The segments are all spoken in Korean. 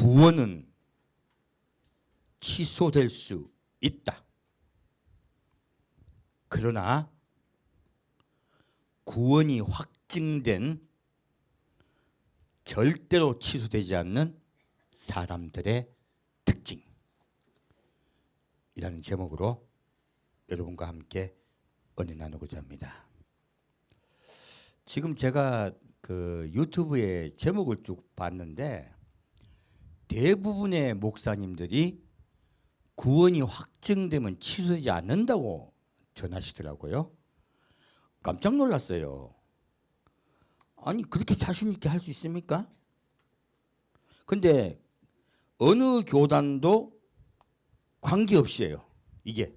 구원은 취소될 수 있다. 그러나 구원이 확증된 절대로 취소되지 않는 사람들의 특징이라는 제목으로 여러분과 함께 은혜 나누고자 합니다. 지금 제가 그 유튜브에 제목을 쭉 봤는데 대부분의 목사님들이 구원이 확증되면 취소되지 않는다고 전하시더라고요. 깜짝 놀랐어요. 아니 그렇게 자신 있게 할 수 있습니까? 근데 어느 교단도 관계없이 해요. 이게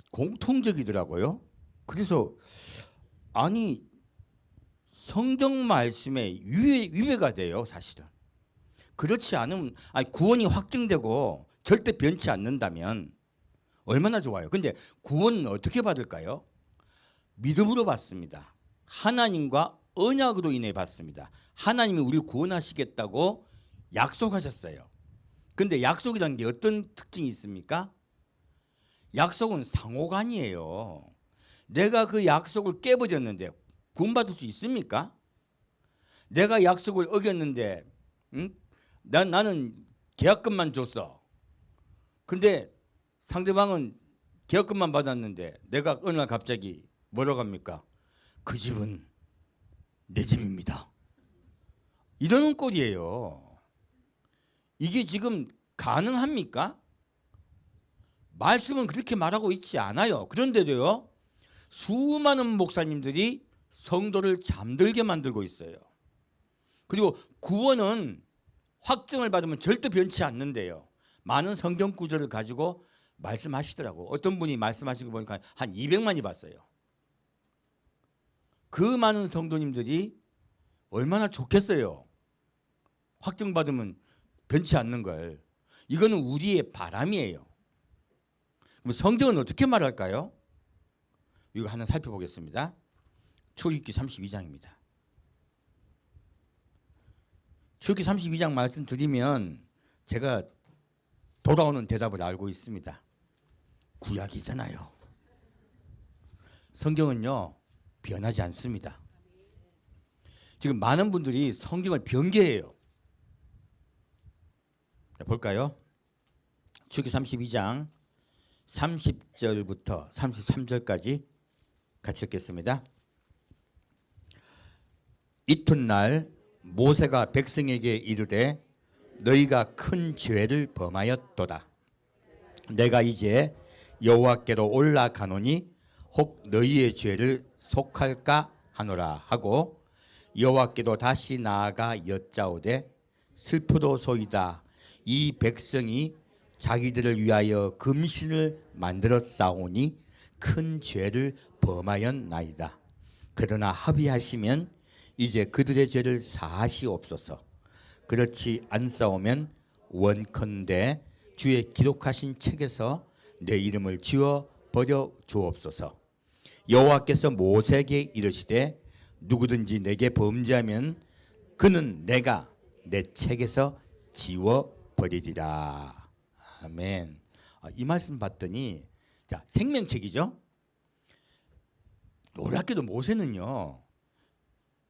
공통적이더라고요. 그래서 아니 성경 말씀에 위배가 돼요. 사실은. 그렇지 않으면 아니, 구원이 확증되고 절대 변치 않는다면 얼마나 좋아요. 근데 구원은 어떻게 받을까요? 믿음으로 받습니다. 하나님과 언약으로 인해 받습니다. 하나님이 우리를 구원하시겠다고 약속하셨어요. 근데 약속이라는 게 어떤 특징이 있습니까? 약속은 상호간이에요. 내가 그 약속을 깨버렸는데 구원받을 수 있습니까? 내가 약속을 어겼는데 나는 계약금만 줬어. 근데 상대방은 계약금만 받았는데 내가 어느 날 갑자기 뭐라고 합니까? 그 집은 내 집입니다. 이러는 꼴이에요. 이게 지금 가능합니까? 말씀은 그렇게 말하고 있지 않아요. 그런데도요, 수많은 목사님들이 성도를 잠들게 만들고 있어요. 그리고 구원은 확증을 받으면 절대 변치 않는데요. 많은 성경 구절을 가지고 말씀하시더라고. 어떤 분이 말씀하신 거 보니까 한 200만이 봤어요. 그 많은 성도님들이 얼마나 좋겠어요. 확증받으면 변치 않는 걸. 이거는 우리의 바람이에요. 그럼 성경은 어떻게 말할까요? 이거 하나 살펴보겠습니다. 출애굽기 32장입니다. 출애굽기 32장 말씀드리면 제가 돌아오는 대답을 알고 있습니다. 구약이잖아요. 성경은요 변하지 않습니다. 지금 많은 분들이 성경을 변개해요. 자, 볼까요? 출애굽기 32장 30절부터 33절까지 같이 읽겠습니다. 이튿날 모세가 백성에게 이르되 너희가 큰 죄를 범하였도다. 내가 이제 여호와께로 올라가노니 혹 너희의 죄를 속할까 하노라 하고 여호와께로 다시 나아가 여짜오되 슬프도소이다. 이 백성이 자기들을 위하여 금신을 만들어 싸우니 큰 죄를 범하였나이다. 그러나 합의하시면 이제 그들의 죄를 사하시옵소서. 그렇지 않사오면 원컨대 주의 기록하신 책에서 내 이름을 지워 버려 주옵소서. 여호와께서 모세에게 이르시되 누구든지 내게 범죄하면 그는 내가 내 책에서 지워 버리리라. 아멘. 이 말씀 봤더니 자 생명책이죠. 놀랍게도 모세는요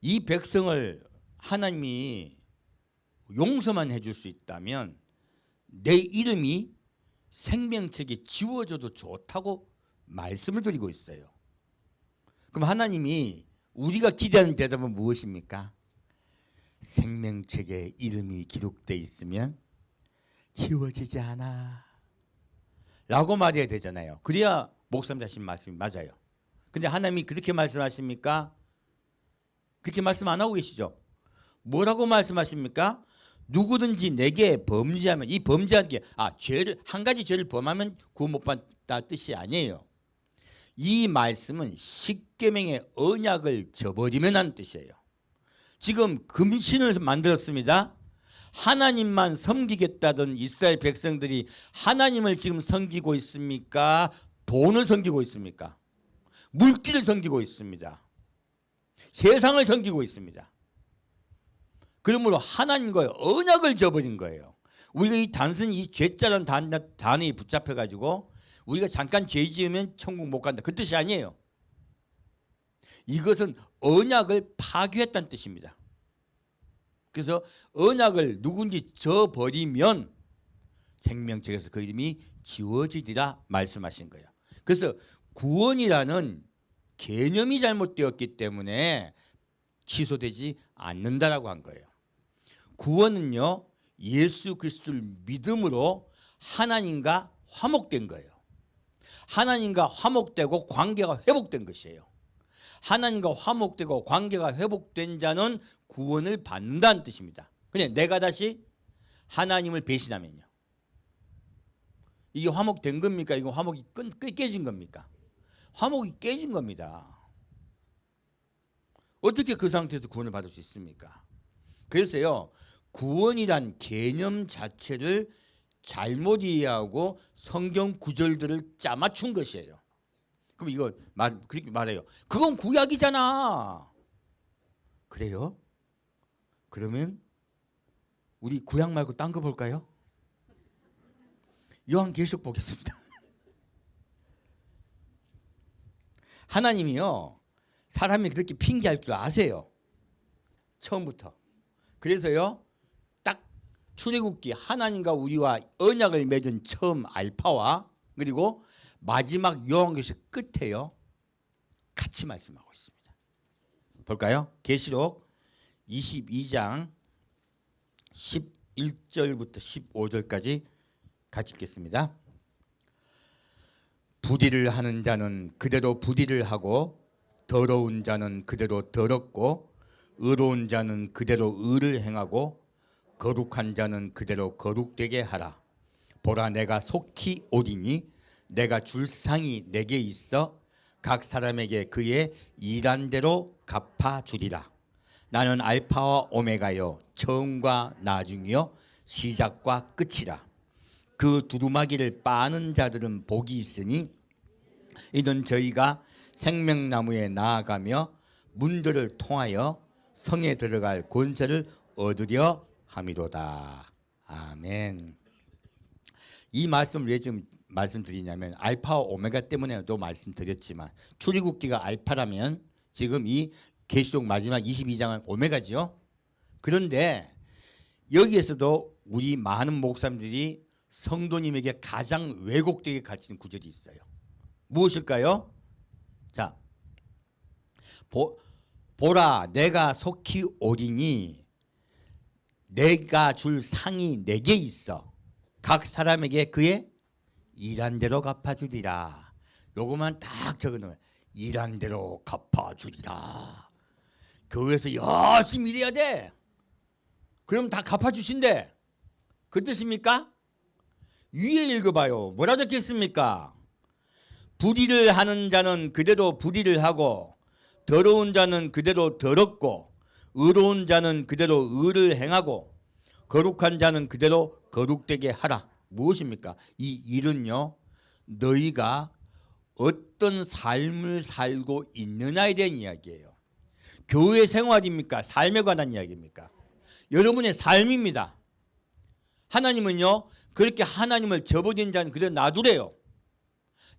이 백성을 하나님이 용서만 해줄 수 있다면 내 이름이 생명책에 지워져도 좋다고 말씀을 드리고 있어요. 그럼 하나님이 우리가 기대하는 대답은 무엇입니까? 생명책에 이름이 기록되어 있으면 지워지지 않아 라고 말해야 되잖아요. 그래야 목사님 하신 말씀이 맞아요. 근데 하나님이 그렇게 말씀하십니까? 그렇게 말씀 안 하고 계시죠? 뭐라고 말씀하십니까? 누구든지 내게 범죄하면 이 범죄하는 게 죄를 한 가지 죄를 범하면 구원 못 받다 뜻이 아니에요. 이 말씀은 십계명의 언약을 저버리면 하는 뜻이에요. 지금 금신을 만들었습니다. 하나님만 섬기겠다던 이스라엘 백성들이 하나님을 지금 섬기고 있습니까? 돈을 섬기고 있습니까? 물질을 섬기고 있습니다. 세상을 섬기고 있습니다. 그러므로 하나님과의 언약을 저버린 거예요. 우리가 이 단순히 이 죄자라는 단어에 붙잡혀 가지고 우리가 잠깐 죄 지으면 천국 못 간다, 그 뜻이 아니에요. 이것은 언약을 파괴했다는 뜻입니다. 그래서 언약을 누군지 저버리면 생명책에서 그 이름이 지워지리라 말씀하신 거예요. 그래서 구원이라는 개념이 잘못되었기 때문에 취소되지 않는다라고 한 거예요. 구원은요, 예수 그리스도를 믿음으로 하나님과 화목된 거예요. 하나님과 화목되고 관계가 회복된 것이에요. 하나님과 화목되고 관계가 회복된 자는 구원을 받는다는 뜻입니다. 그냥 내가 다시 하나님을 배신하면요, 이게 화목된 겁니까? 이거 화목이 깨진 겁니까? 화목이 깨진 겁니다. 어떻게 그 상태에서 구원을 받을 수 있습니까? 그래서요, 구원이란 개념 자체를 잘못 이해하고 성경 구절들을 짜맞춘 것이에요. 그럼 이거 그렇게 말해요. 그건 구약이잖아. 그래요? 그러면 우리 구약 말고 딴 거 볼까요? 요한계시록 보겠습니다. 하나님이요, 사람이 그렇게 핑계할 줄 아세요. 처음부터. 그래서요, 딱 출애굽기 하나님과 우리와 언약을 맺은 처음 알파와 그리고 마지막 요한계시록 끝에요, 같이 말씀하고 있습니다. 볼까요? 계시록 22장 11절부터 15절까지 같이 읽겠습니다. 부디를 하는 자는 그대로 부디를 하고, 더러운 자는 그대로 더럽고, 의로운 자는 그대로 의를 행하고, 거룩한 자는 그대로 거룩되게 하라. 보라, 내가 속히 오리니 내가 줄 상이 내게 있어 각 사람에게 그의 일한 대로 갚아주리라. 나는 알파와 오메가요, 처음과 나중이요, 시작과 끝이라. 그 두루마기를 빠는 자들은 복이 있으니 이는 저희가 생명나무에 나아가며 문들을 통하여 성에 들어갈 권세를 얻으려 함이로다. 아멘. 이 말씀을 왜 지금 말씀드리냐면, 알파와 오메가 때문에도 말씀드렸지만, 출애굽기가 알파라면 지금 이 계시록 마지막 22장은 오메가죠. 그런데 여기에서도 우리 많은 목사님들이 성도님에게 가장 왜곡되게 가르치는 구절이 있어요. 무엇일까요? 자, 보라, 내가 속히 오리니 내가 줄 상이 내게 있어 각 사람에게 그의 일한 대로 갚아주리라. 요거만 딱 적어놓은 거예요. 일한 대로 갚아주리라. 교회에서 열심히 일해야 돼. 그럼 다 갚아주신대. 그 뜻입니까? 위에 읽어봐요. 뭐라 적혀있습니까? 불의를 하는 자는 그대로 불의를 하고, 더러운 자는 그대로 더럽고, 의로운 자는 그대로 의를 행하고, 거룩한 자는 그대로 거룩되게 하라. 무엇입니까? 이 일은요, 너희가 어떤 삶을 살고 있느냐에 대한 이야기예요. 교회 생활입니까? 삶에 관한 이야기입니까? 여러분의 삶입니다. 하나님은요, 그렇게 하나님을 저버린 자는 그대로 놔두래요.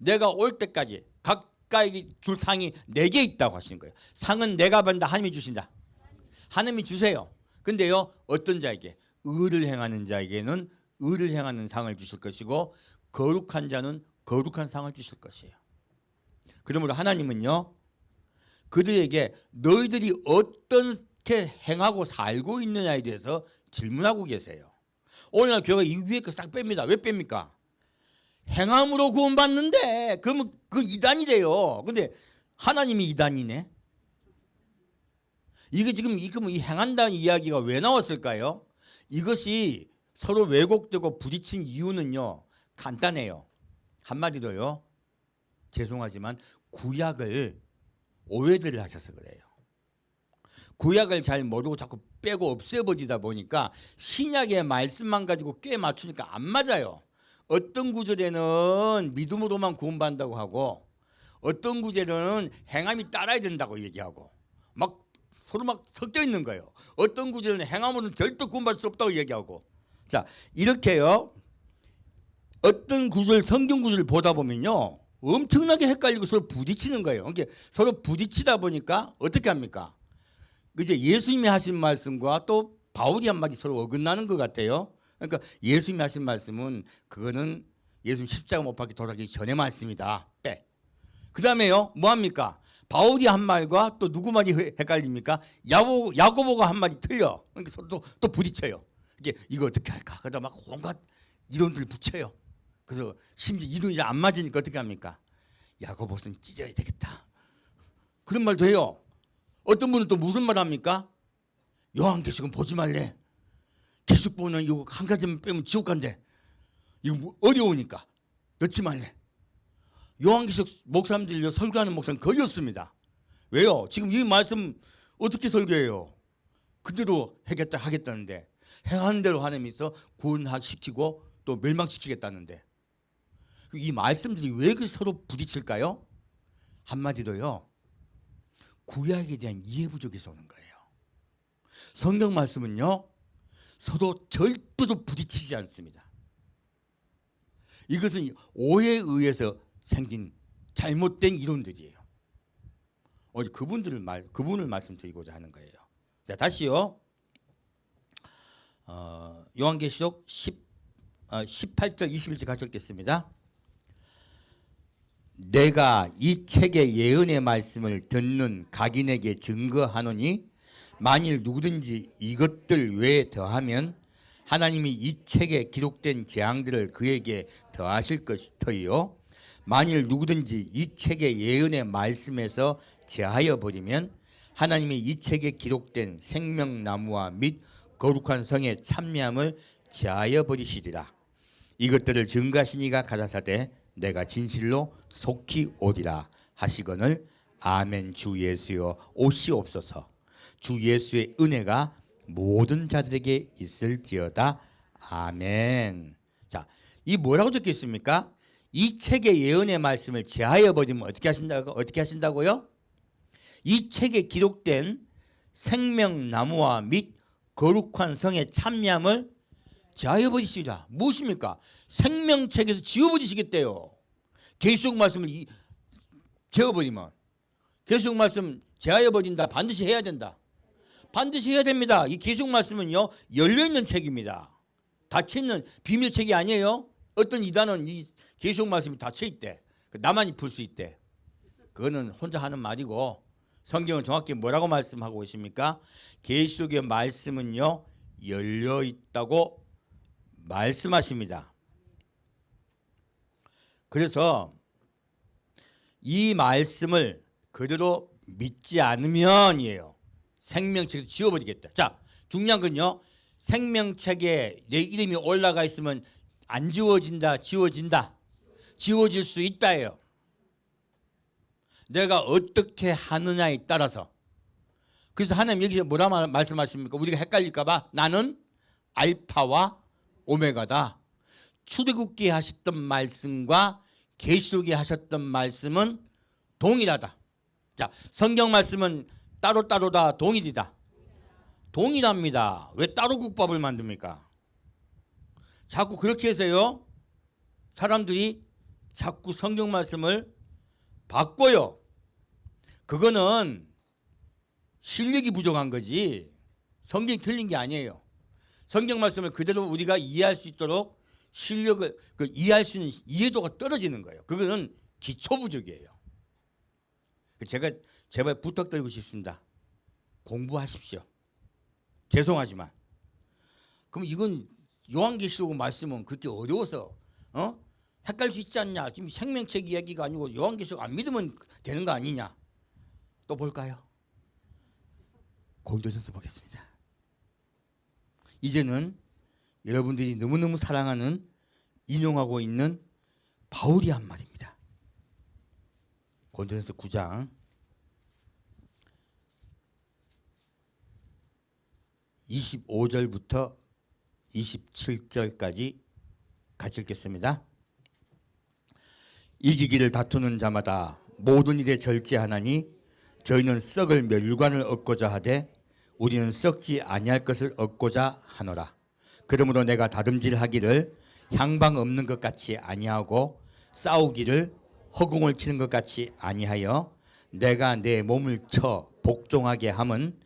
내가 올 때까지 가까이 줄 상이 내게 있다고 하시는 거예요. 상은 내가 받는다, 하나님이 주신다. 하나님이 주세요. 근데요, 어떤 자에게? 의를 행하는 자에게는 의를 행하는 상을 주실 것이고, 거룩한 자는 거룩한 상을 주실 것이에요. 그러므로 하나님은요, 그들에게 너희들이 어떻게 행하고 살고 있느냐에 대해서 질문하고 계세요. 오늘날 교회가 이 위에 거 싹 뺍니다. 왜 뺍니까? 행함으로 구원받는데 그러면 그 이단이래요. 근데 하나님이 이단이네. 이게 지금 이 행한다는 이야기가 왜 나왔을까요? 이것이 서로 왜곡되고 부딪힌 이유는요, 간단해요. 한마디로요, 죄송하지만 구약을 오해들을 하셔서 그래요. 구약을 잘 모르고 자꾸 빼고 없애버리다 보니까 신약의 말씀만 가지고 꽤 맞추니까 안 맞아요. 어떤 구절에는 믿음으로만 구원받는다고 하고, 어떤 구절에는 행함이 따라야 된다고 얘기하고, 막 서로 막 섞여 있는 거예요. 어떤 구절은 행함으로는 절대 구원받을 수 없다고 얘기하고. 자, 이렇게요. 어떤 구절, 성경 구절을 보다 보면요, 엄청나게 헷갈리고 서로 부딪히는 거예요. 그러니까 서로 부딪히다 보니까 어떻게 합니까? 이제 예수님이 하신 말씀과 또 바울이 한 말이 서로 어긋나는 것 같아요. 그러니까 예수님이 하신 말씀은 그거는 예수님 십자가 못 박혀 돌아가기 전의 말씀이다. 빼. 그 다음에요, 뭐 합니까? 바울이 한 말과 또 누구 말이 헷갈립니까? 야고보가 한 말이 틀려. 그러니까 서로 또 부딪혀요. 이거 어떻게 할까? 그러다 막 온갖 이론들을 붙여요. 그래서 심지어 이론이 안 맞으니까 어떻게 합니까? 야고보서는 찢어야 되겠다. 그런 말도 해요. 어떤 분은 또 무슨 말 합니까? 요한계시록은 보지 말래. 계속 보면 이거 한 가지만 빼면 지옥 간대. 이거 어려우니까 넣지 말래. 요한계시록 목사님들이 설교하는 목사는 거의 없습니다. 왜요? 지금 이 말씀 어떻게 설교해요? 그대로 하겠다는데, 행하는 대로 하나님께서 구원시키고 또 멸망시키겠다는데, 이 말씀들이 왜 서로 부딪힐까요? 한마디로요, 구약에 대한 이해 부족에서 오는 거예요. 성경 말씀은요, 서로 절대로 부딪히지 않습니다. 이것은 오해에 의해서 생긴 잘못된 이론들이에요. 그분을 말씀드리고자 하는 거예요. 자, 다시요. 요한계시록 18절 21절 같이 읽겠습니다. 내가 이 책의 예언의 말씀을 듣는 각인에게 증거하노니 만일 누구든지 이것들 외에 더하면 하나님이 이 책에 기록된 재앙들을 그에게 더하실 것이요, 만일 누구든지 이 책의 예언의 말씀에서 제하여 버리면 하나님이 이 책에 기록된 생명나무와 및 거룩한 성의 참여함을 제하여 버리시리라. 이것들을 증거하시니가 가라사대 내가 진실로 속히 오리라 하시거늘 아멘. 주 예수여 오시옵소서. 주 예수의 은혜가 모든 자들에게 있을지어다. 아멘. 자, 이 뭐라고 적혀 있습니까? 이 책의 예언의 말씀을 제하여 버리면 어떻게 하신다고요? 이 책에 기록된 생명나무와 및 거룩한 성의 참여함을 제하여 버리시리라. 무엇입니까? 생명책에서 지워버리시겠대요. 계시록 말씀을 제어버리면, 계시록 말씀 제하여 버린다. 반드시 해야 된다. 반드시 해야 됩니다. 이 계시록 말씀은요, 열려있는 책입니다. 닫혀있는 비밀책이 아니에요. 어떤 이단은 이 계시록 말씀이 닫혀있대. 나만이 풀 수 있대. 그거는 혼자 하는 말이고, 성경은 정확히 뭐라고 말씀하고 있습니까? 계시록의 말씀은요, 열려있다고 말씀하십니다. 그래서 이 말씀을 그대로 믿지 않으면이에요, 생명책에서 지워버리겠다. 자, 중요한 건요, 생명책에 내 이름이 올라가 있으면 안 지워진다, 지워진다? 지워질 수 있다예요. 내가 어떻게 하느냐에 따라서. 그래서 하나님 여기서 뭐라 말씀하십니까? 우리가 헷갈릴까 봐 나는 알파와 오메가다. 출애굽기에 하셨던 말씀과 계시록에 하셨던 말씀은 동일하다. 자, 성경 말씀은 따로따로다, 동일이다? 동일합니다. 왜 따로 국밥을 만듭니까? 자꾸 그렇게 해서요, 사람들이 자꾸 성경 말씀을 바꿔요. 그거는 실력이 부족한 거지 성경이 틀린 게 아니에요. 성경 말씀을 그대로 우리가 이해할 수 있도록 실력을, 이해할 수 있는 이해도가 떨어지는 거예요. 그거는 기초 부족이에요. 제가 제발 부탁드리고 싶습니다. 공부하십시오. 죄송하지만. 그럼 이건 요한계시록 말씀은 그렇게 어려워서 헷갈릴 수 있지 않냐. 지금 생명책 이야기가 아니고 요한계시록 안 믿으면 되는 거 아니냐. 또 볼까요? 고린도전서 보겠습니다. 이제는 여러분들이 너무너무 사랑하는, 인용하고 있는 바울이 한 말입니다. 고린도전서 9장 25절부터 27절까지 같이 읽겠습니다. 이기기를 다투는 자마다 모든 일에 절제하나니 저희는 썩을 멸관을 얻고자 하되 우리는 썩지 아니할 것을 얻고자 하노라. 그러므로 내가 다름질하기를 향방 없는 것 같이 아니하고 싸우기를 허공을 치는 것 같이 아니하여 내가 내 몸을 쳐 복종하게 함은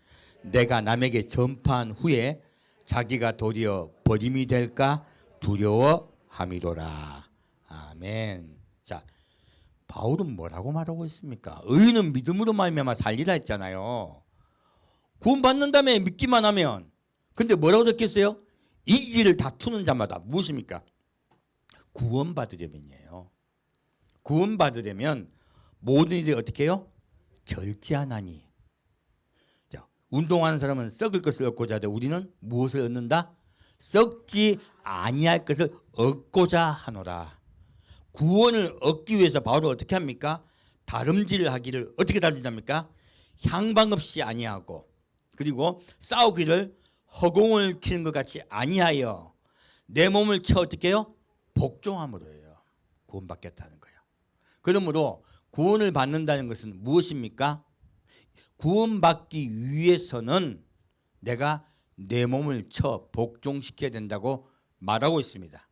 내가 남에게 전파한 후에 자기가 도리어 버림이 될까 두려워함이로라. 아멘. 자, 바울은 뭐라고 말하고 있습니까? 의인은 믿음으로 말미암아 살리라 했잖아요. 구원받는다며 믿기만 하면. 근데 뭐라고 적혔어요? 이기를 다투는 자마다 무엇입니까? 구원받으려면이에요. 구원받으려면 모든 일이 어떻게 해요? 절제하나니. 자, 운동하는 사람은 썩을 것을 얻고자 하되 우리는 무엇을 얻는다? 썩지 아니할 것을 얻고자 하노라. 구원을 얻기 위해서 바울은 어떻게 합니까? 다름질을 하기를 어떻게 다름질합니까? 향방 없이 아니하고 그리고 싸우기를 허공을 치는 것 같이 아니하여 내 몸을 쳐 어떻게 해요? 복종함으로 해요. 구원받겠다는 거예요. 그러므로 구원을 받는다는 것은 무엇입니까? 구원받기 위해서는 내가 내 몸을 쳐 복종시켜야 된다고 말하고 있습니다.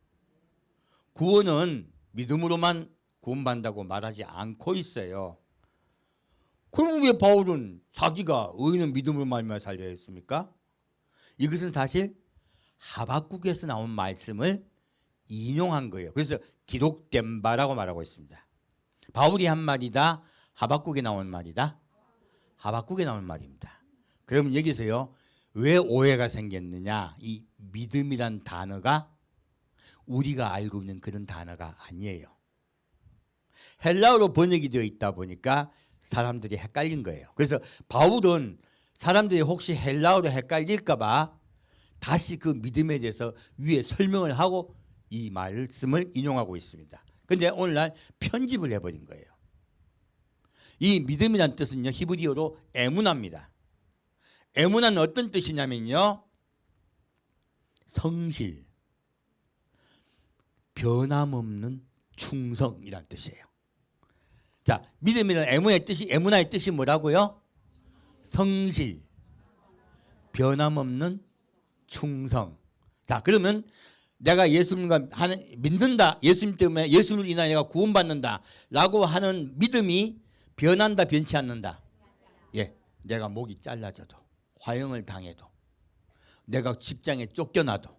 구원은 믿음으로만 구원받는다고 말하지 않고 있어요. 그럼 왜 바울은 자기가 의인은 믿음으로 말미암아 살려야 했습니까? 이것은 사실 하박국에서 나온 말씀을 인용한 거예요. 그래서 기록된 바라고 말하고 있습니다. 바울이 한 말이다, 하박국에 나온 말이다? 하박국에 나온 말입니다. 그러면 여기서요, 왜 오해가 생겼느냐? 이 믿음이란 단어가 우리가 알고 있는 그런 단어가 아니에요. 헬라어로 번역이 되어 있다 보니까 사람들이 헷갈린 거예요. 그래서 바울은 사람들이 혹시 헬라어로 헷갈릴까 봐 다시 그 믿음에 대해서 위에 설명을 하고 이 말씀을 인용하고 있습니다. 그런데 오늘날 편집을 해버린 거예요. 이 믿음이라는 뜻은요, 히브리어로 에무나입니다. 에무나는 어떤 뜻이냐면요, 성실, 변함없는 충성이라는 뜻이에요. 자, 믿음이라는 에무나의 뜻이 뭐라고요? 성실, 변함없는 충성. 자, 그러면 내가 예수님과 믿는다, 예수님 때문에 예수님을 인하여 내가 구원받는다 라고 하는 믿음이 변한다, 변치 않는다? 예, 내가 목이 잘라져도, 화형을 당해도, 내가 직장에 쫓겨나도,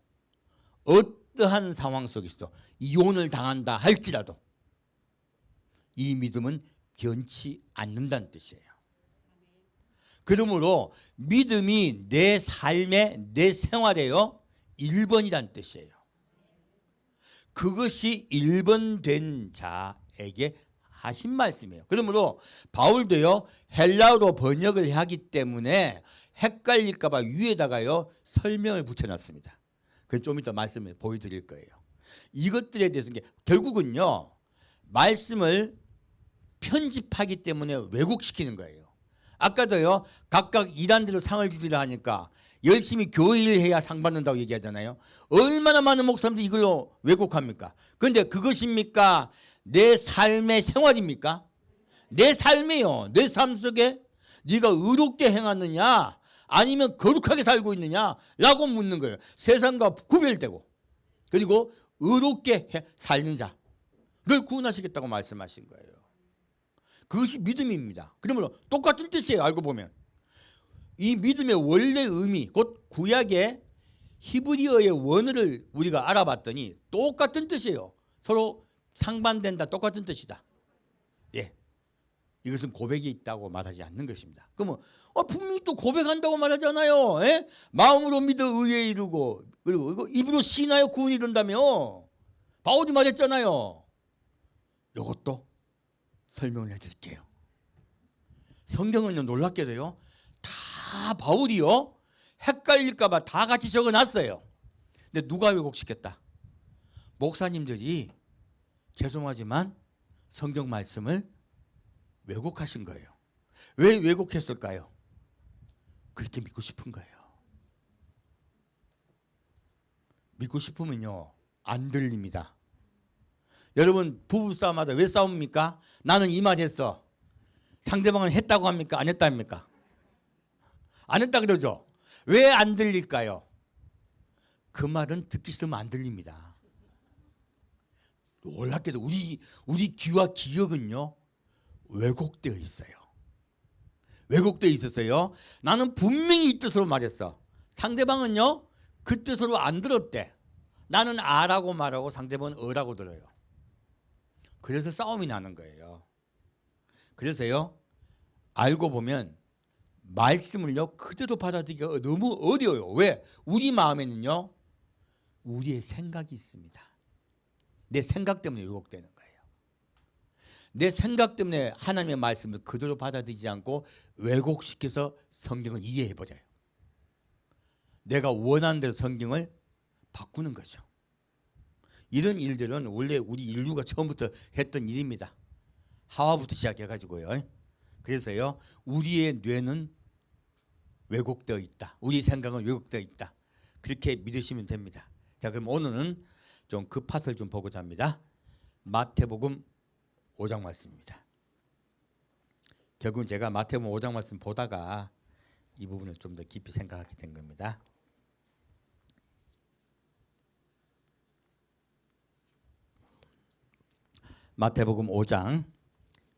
어떠한 상황 속에서 이혼을 당한다 할지라도 이 믿음은 변치 않는다는 뜻이에요. 그러므로 믿음이 내 삶에, 내 생활에요, 1번이란 뜻이에요. 그것이 1번 된 자에게 하신 말씀이에요. 그러므로 바울도요, 헬라어로 번역을 하기 때문에 헷갈릴까 봐 위에다가요, 설명을 붙여놨습니다. 그래서 좀 이따 말씀을 보여드릴 거예요. 이것들에 대해서 결국은요, 말씀을 편집하기 때문에 왜곡시키는 거예요. 아까도요, 각각 일한 대로 상을 주리라 하니까 열심히 교회 일 해야 상 받는다고 얘기하잖아요. 얼마나 많은 목사님들이 이걸로 왜곡합니까? 그런데 그것입니까? 내 삶의 생활입니까? 내 삶이요. 내 삶 속에 네가 의롭게 행하느냐 아니면 거룩하게 살고 있느냐 라고 묻는 거예요. 세상과 구별되고 그리고 의롭게 살는 자를 구원하시겠다고 말씀하신 거예요. 그것이 믿음입니다. 그러므로 똑같은 뜻이에요. 알고 보면. 이 믿음의 원래 의미, 곧 구약의 히브리어의 원어를 우리가 알아봤더니 똑같은 뜻이에요. 서로 상반된다, 똑같은 뜻이다. 예, 이것은 고백이 있다고 말하지 않는 것입니다. 그러면 분명히 또 고백한다고 말하잖아요. 예? 마음으로 믿어 의에 이르고 그리고 입으로 신하여 구원이 이룬다며 바울이 말했잖아요. 이것도 설명을 해드릴게요. 성경은요, 놀랍게도요, 다 바울이요, 헷갈릴까봐 다 같이 적어놨어요. 근데 누가 왜곡시켰다? 목사님들이 죄송하지만 성경 말씀을 왜곡하신 거예요. 왜 왜곡했을까요? 그렇게 믿고 싶은 거예요. 믿고 싶으면요, 안 들립니다. 여러분 부부싸움하다 왜 싸웁니까? 나는 이 말 했어. 상대방은 했다고 합니까? 안 했다 합니까? 안 했다 그러죠. 왜 안 들릴까요? 그 말은 듣기 싫으면 안 들립니다. 놀랍게도 우리 귀와 기억은요 왜곡되어 있어요. 왜곡되어 있었어요. 나는 분명히 이 뜻으로 말했어. 상대방은요 그 뜻으로 안 들었대. 나는 아라고 말하고 상대방은 어라고 들어요. 그래서 싸움이 나는 거예요. 그래서요 알고 보면 말씀을요 그대로 받아들이기가 너무 어려워요. 왜? 우리 마음에는요 우리의 생각이 있습니다. 내 생각 때문에 왜곡되는 거예요. 내 생각 때문에 하나님의 말씀을 그대로 받아들이지 않고 왜곡시켜서 성경을 이해해버려요. 내가 원하는 대로 성경을 바꾸는 거죠. 이런 일들은 원래 우리 인류가 처음부터 했던 일입니다. 하와부터 시작해가지고요. 그래서요 우리의 뇌는 왜곡되어 있다. 우리 생각은 왜곡되어 있다. 그렇게 믿으시면 됩니다. 자, 그럼 오늘은 좀 그 팟을 좀 보고자 합니다. 마태복음 5장 말씀입니다. 결국은 제가 마태복음 5장 말씀 보다가 이 부분을 좀 더 깊이 생각하게 된 겁니다. 마태복음 5장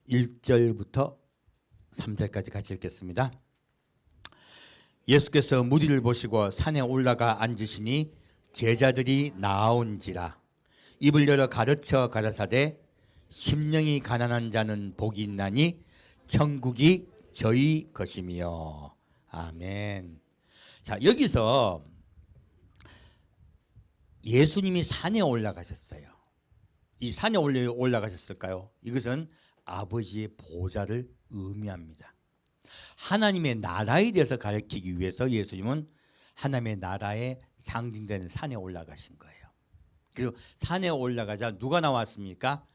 1절부터 3절까지 같이 읽겠습니다. 예수께서 무리를 보시고 산에 올라가 앉으시니 제자들이 나아온지라. 입을 열어 가르쳐 가라사대 심령이 가난한 자는 복이 있나니 천국이 저희 것이며. 아멘. 자, 여기서 예수님이 산에 올라가셨어요. 이 산에 올라가셨을까요? 이것은 아버지의 보좌를 의미합니다. 하나님의 나라에 대해서 가르치기 위해서 예수님은 하나님의 나라의 상징되는 산에 올라가신 거예요. 그리고 산에 올라가자 누가 나왔습니까?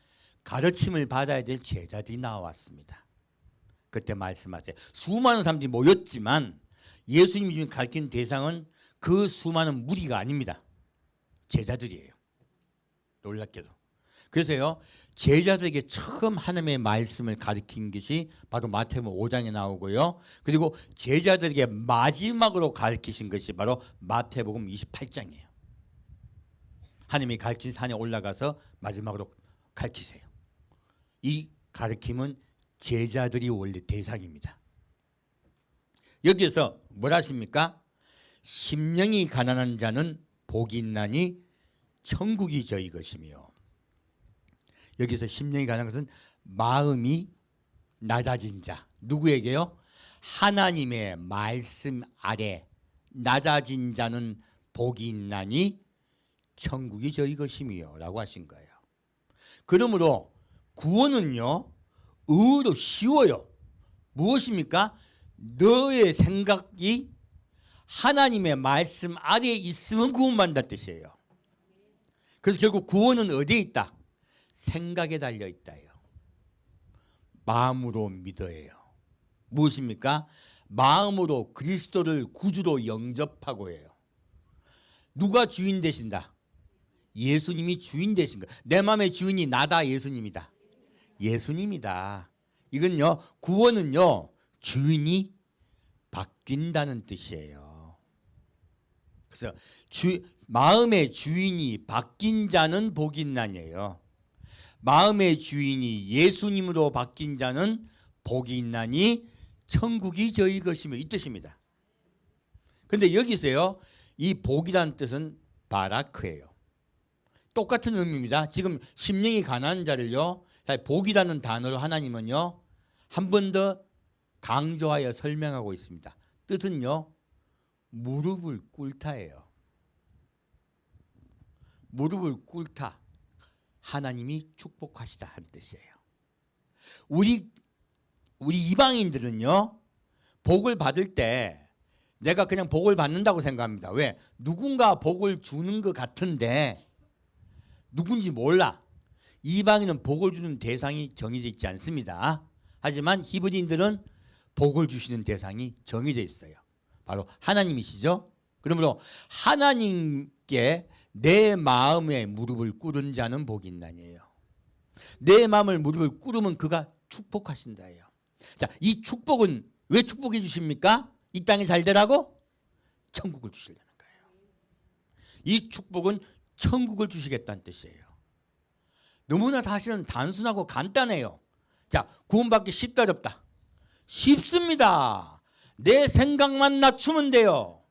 가르침을 받아야 될 제자들이 나왔습니다. 그때 말씀하세요. 수많은 사람들이 모였지만 예수님이 지금 가르친 대상은 그 수많은 무리가 아닙니다. 제자들이에요. 놀랍게도. 그래서요 제자들에게 처음 하나님의 말씀을 가르친 것이 바로 마태복음 5장에 나오고요. 그리고 제자들에게 마지막으로 가르치신 것이 바로 마태복음 28장이에요. 하나님이 가르친 산에 올라가서 마지막으로 가르치세요. 이 가르침은 제자들이 원래 대상입니다. 여기에서 뭘 하십니까? 심령이 가난한 자는 복이 있나니 천국이 저희 것이며. 여기서 심령이 가난한 것은 마음이 낮아진 자. 누구에게요? 하나님의 말씀 아래 낮아진 자는 복이 있나니 천국이 저희 것이며 라고 하신 거예요. 그러므로 구원은요 의로 쉬워요. 무엇입니까? 너의 생각이 하나님의 말씀 아래에 있으면 구원받는다는 뜻이에요. 그래서 결국 구원은 어디에 있다? 생각에 달려있다요. 마음으로 믿어요. 무엇입니까? 마음으로 그리스도를 구주로 영접하고 해요. 누가 주인 되신다? 예수님이 주인 되신 거예요. 내 마음의 주인이 나다, 예수님이다. 예수님이다. 이건요 구원은요 주인이 바뀐다는 뜻이에요. 그래서 마음의 주인이 바뀐 자는 복이 있나니에요. 마음의 주인이 예수님으로 바뀐 자는 복이 있나니 천국이 저희 것이며 이 뜻입니다. 그런데 여기서요 이 복이라는 뜻은 바라크예요. 똑같은 의미입니다. 지금 심령이 가난한 자를요 복이라는 단어로 하나님은요 한 번 더 강조하여 설명하고 있습니다. 뜻은요 무릎을 꿇다예요. 무릎을 꿇다. 하나님이 축복하시다 하는 뜻이에요. 우리 이방인들은요 복을 받을 때 내가 그냥 복을 받는다고 생각합니다. 왜? 누군가 복을 주는 것 같은데 누군지 몰라. 이방인은 복을 주는 대상이 정해져 있지 않습니다. 하지만 히브리인들은 복을 주시는 대상이 정해져 있어요. 바로 하나님이시죠. 그러므로 하나님께 내 마음에 무릎을 꿇은 자는 복이 있나니에요. 내 마음을 무릎을 꿇으면 그가 축복하신다예요. 자, 이 축복은 왜 축복해 주십니까? 이 땅이 잘 되라고? 천국을 주시려는 거예요. 이 축복은 천국을 주시겠다는 뜻이에요. 너무나 사실은 단순하고 간단해요. 자, 구원받기 쉽다 어렵다? 쉽습니다. 내 생각만 낮추면 돼요.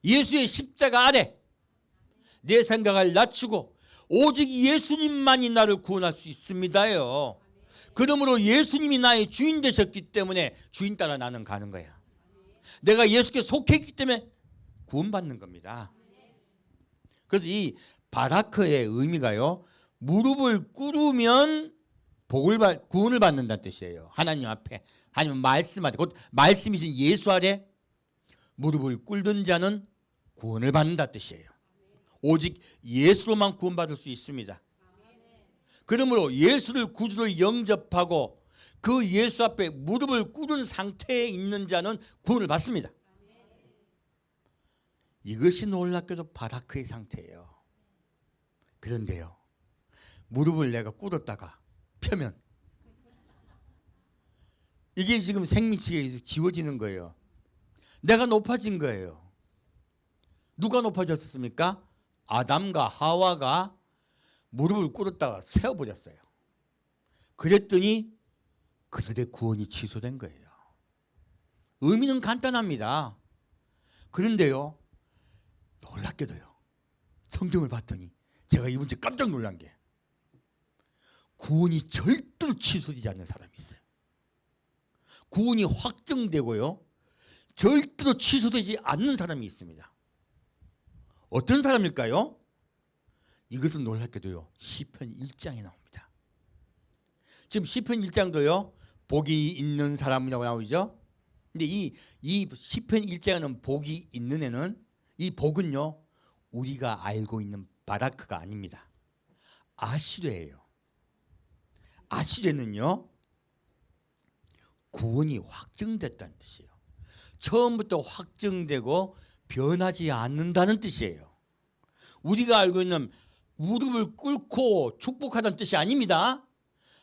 예수의 십자가 아래 내 생각을 낮추고 오직 예수님만이 나를 구원할 수 있습니다요. 그러므로 예수님이 나의 주인 되셨기 때문에 주인 따라 나는 가는 거야. 내가 예수께 속했기 때문에 구원받는 겁니다. 그래서 이 바라크의 의미가요, 무릎을 꿇으면 구원을 받는다는 뜻이에요. 하나님 앞에, 하나님 말씀 아래, 곧 말씀이신 예수 아래 무릎을 꿇는 자는 구원을 받는다는 뜻이에요. 오직 예수로만 구원받을 수 있습니다. 그러므로 예수를 구주로 영접하고 그 예수 앞에 무릎을 꿇은 상태에 있는 자는 구원을 받습니다. 이것이 놀랍게도 바라크의 상태예요. 그런데요, 무릎을 내가 꿇었다가 펴면 이게 지금 생명체계에서 지워지는 거예요. 내가 높아진 거예요. 누가 높아졌습니까? 아담과 하와가 무릎을 꿇었다가 세워버렸어요. 그랬더니 그들의 구원이 취소된 거예요. 의미는 간단합니다. 그런데요, 놀랍게도요, 성경을 봤더니 제가 이 문제 깜짝 놀란 게 구원이 절대로 취소되지 않는 사람이 있어요. 구원이 확정되고요, 절대로 취소되지 않는 사람이 있습니다. 어떤 사람일까요? 이것은 놀랍게도요, 시편 1장에 나옵니다. 지금 시편 1장도요 복이 있는 사람이라고 나오죠. 근데 이 시편 1장에는 복이 있는 애는, 이 복은요 우리가 알고 있는 바라크가 아닙니다. 아시레예요. 아시레는요 구원이 확정됐다는 뜻이에요. 처음부터 확정되고 변하지 않는다는 뜻이에요. 우리가 알고 있는 무릎을 꿇고 축복하다는 뜻이 아닙니다.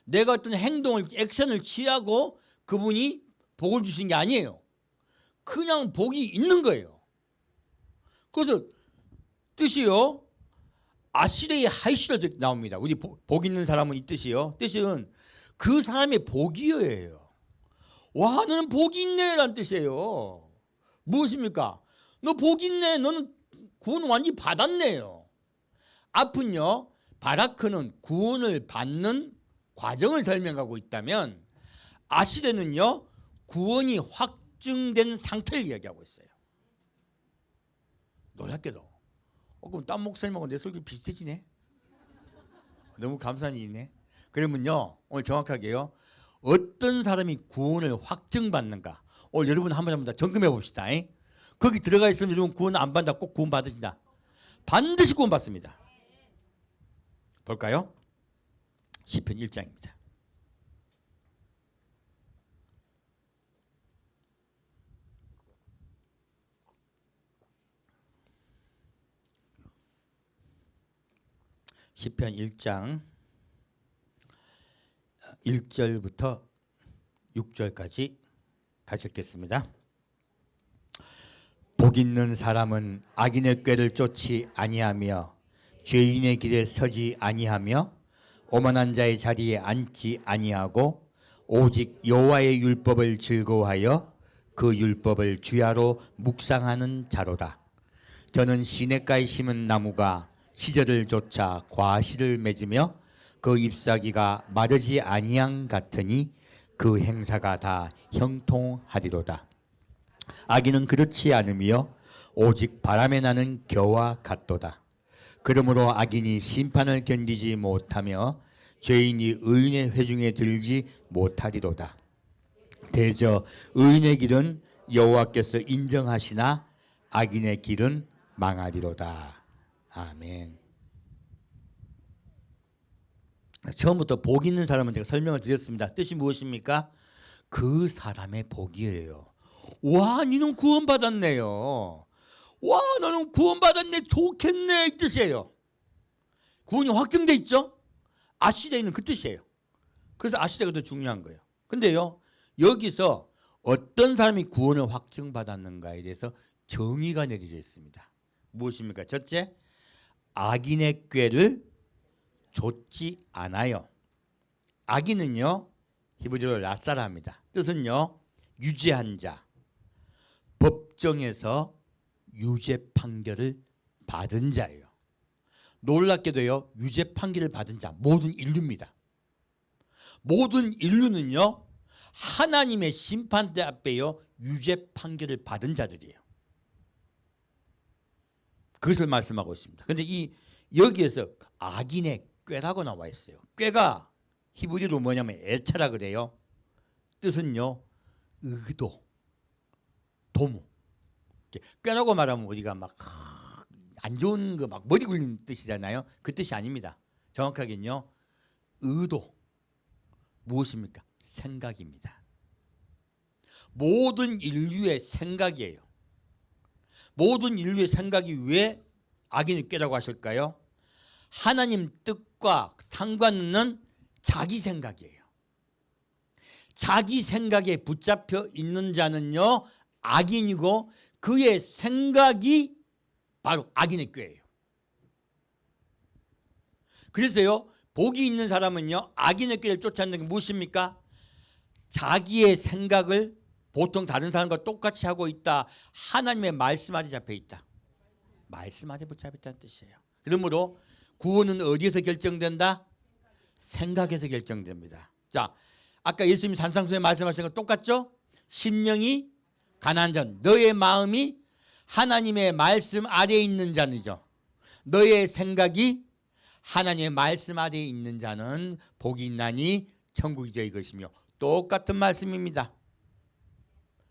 내가 어떤 행동을, 액션을 취하고 그분이 복을 주신 게 아니에요. 그냥 복이 있는 거예요. 그래서 뜻이요, 아시레의 하이시로 나옵니다. 우리 복 있는 사람은 이 뜻이요. 뜻은 그 사람의 복이에요. 와, 너는 복이 있네 라는 뜻이에요. 무엇입니까? 너 복 있네. 너는 구원 완전히 받았네요. 앞은요, 바라크는 구원을 받는 과정을 설명하고 있다면 아시레는요 구원이 확증된 상태를 이야기하고 있어요. 놀랍게도 그럼 딴 목사님하고 내 설교 비슷해지네. 너무 감사한 일이네. 그러면요, 오늘 정확하게요, 어떤 사람이 구원을 확증받는가 오늘 여러분 한번 더 점검해 봅시다. 거기 들어가 있으면 여러분 구원 안 받는다. 꼭 구원 받으신다. 반드시 구원 받습니다. 볼까요? 시편 1장입니다. 시편 1장 1절부터 6절까지 같이 읽겠습니다. 복 있는 사람은 악인의 꾀를 쫓지 아니하며 죄인의 길에 서지 아니하며 오만한 자의 자리에 앉지 아니하고 오직 여호와의 율법을 즐거워하여 그 율법을 주야로 묵상하는 자로다. 저는 시냇가에 심은 나무가 시절을 쫓아 과실을 맺으며 그 잎사귀가 마르지 아니함 같으니 그 행사가 다 형통하리로다. 악인은 그렇지 않으며 오직 바람에 나는 겨와 같도다. 그러므로 악인이 심판을 견디지 못하며 죄인이 의인의 회중에 들지 못하리로다. 대저 의인의 길은 여호와께서 인정하시나 악인의 길은 망하리로다. 아멘. 처음부터 복 있는 사람은 제가 설명을 드렸습니다. 뜻이 무엇입니까? 그 사람의 복이에요. 와, 너는 구원받았네요. 와, 너는 구원받았네. 좋겠네. 이 뜻이에요. 구원이 확정돼 있죠? 아시레는 그 뜻이에요. 그래서 아시레가 더 중요한 거예요. 근데요, 여기서 어떤 사람이 구원을 확증받았는가에 대해서 정의가 내려져 있습니다. 무엇입니까? 첫째, 악인의 꾀를 좇지 않아요. 악인은요, 히브리어로 라사라입니다. 뜻은요, 유죄한 자, 법정에서 유죄 판결을 받은 자예요. 놀랍게도요, 유죄 판결을 받은 자 모든 인류입니다. 모든 인류는요, 하나님의 심판대 앞에요, 유죄 판결을 받은 자들이에요. 그것을 말씀하고 있습니다. 그런데 여기에서 악인의 꾀라고 나와 있어요. 꾀가 히브리어로 뭐냐면 애차라 그래요. 뜻은요, 의도, 도모. 꾀라고 말하면 우리가 막 안 좋은 거 막 머리 굴리는 뜻이잖아요. 그 뜻이 아닙니다. 정확하게는요, 의도. 무엇입니까? 생각입니다. 모든 인류의 생각이에요. 모든 인류의 생각이 왜 악인의 꾀라고 하실까요? 하나님 뜻과 상관없는 자기 생각이에요. 자기 생각에 붙잡혀 있는 자는요, 악인이고 그의 생각이 바로 악인의 꾀예요. 그래서요, 복이 있는 사람은요, 악인의 꾀를 쫓아내는 게 무엇입니까? 자기의 생각을 보통 다른 사람과 똑같이 하고 있다. 하나님의 말씀 아래 잡혀 있다. 말씀 아래 붙잡혀 있다는 뜻이에요. 그러므로 구원은 어디에서 결정된다? 생각에서 결정됩니다. 자, 아까 예수님이 산상수에 말씀하신 거 똑같죠? 심령이 가난한 자, 너의 마음이 하나님의 말씀 아래에 있는 자는요, 너의 생각이 하나님의 말씀 아래에 있는 자는 복이 있나니 천국이 저희 것이며, 똑같은 말씀입니다.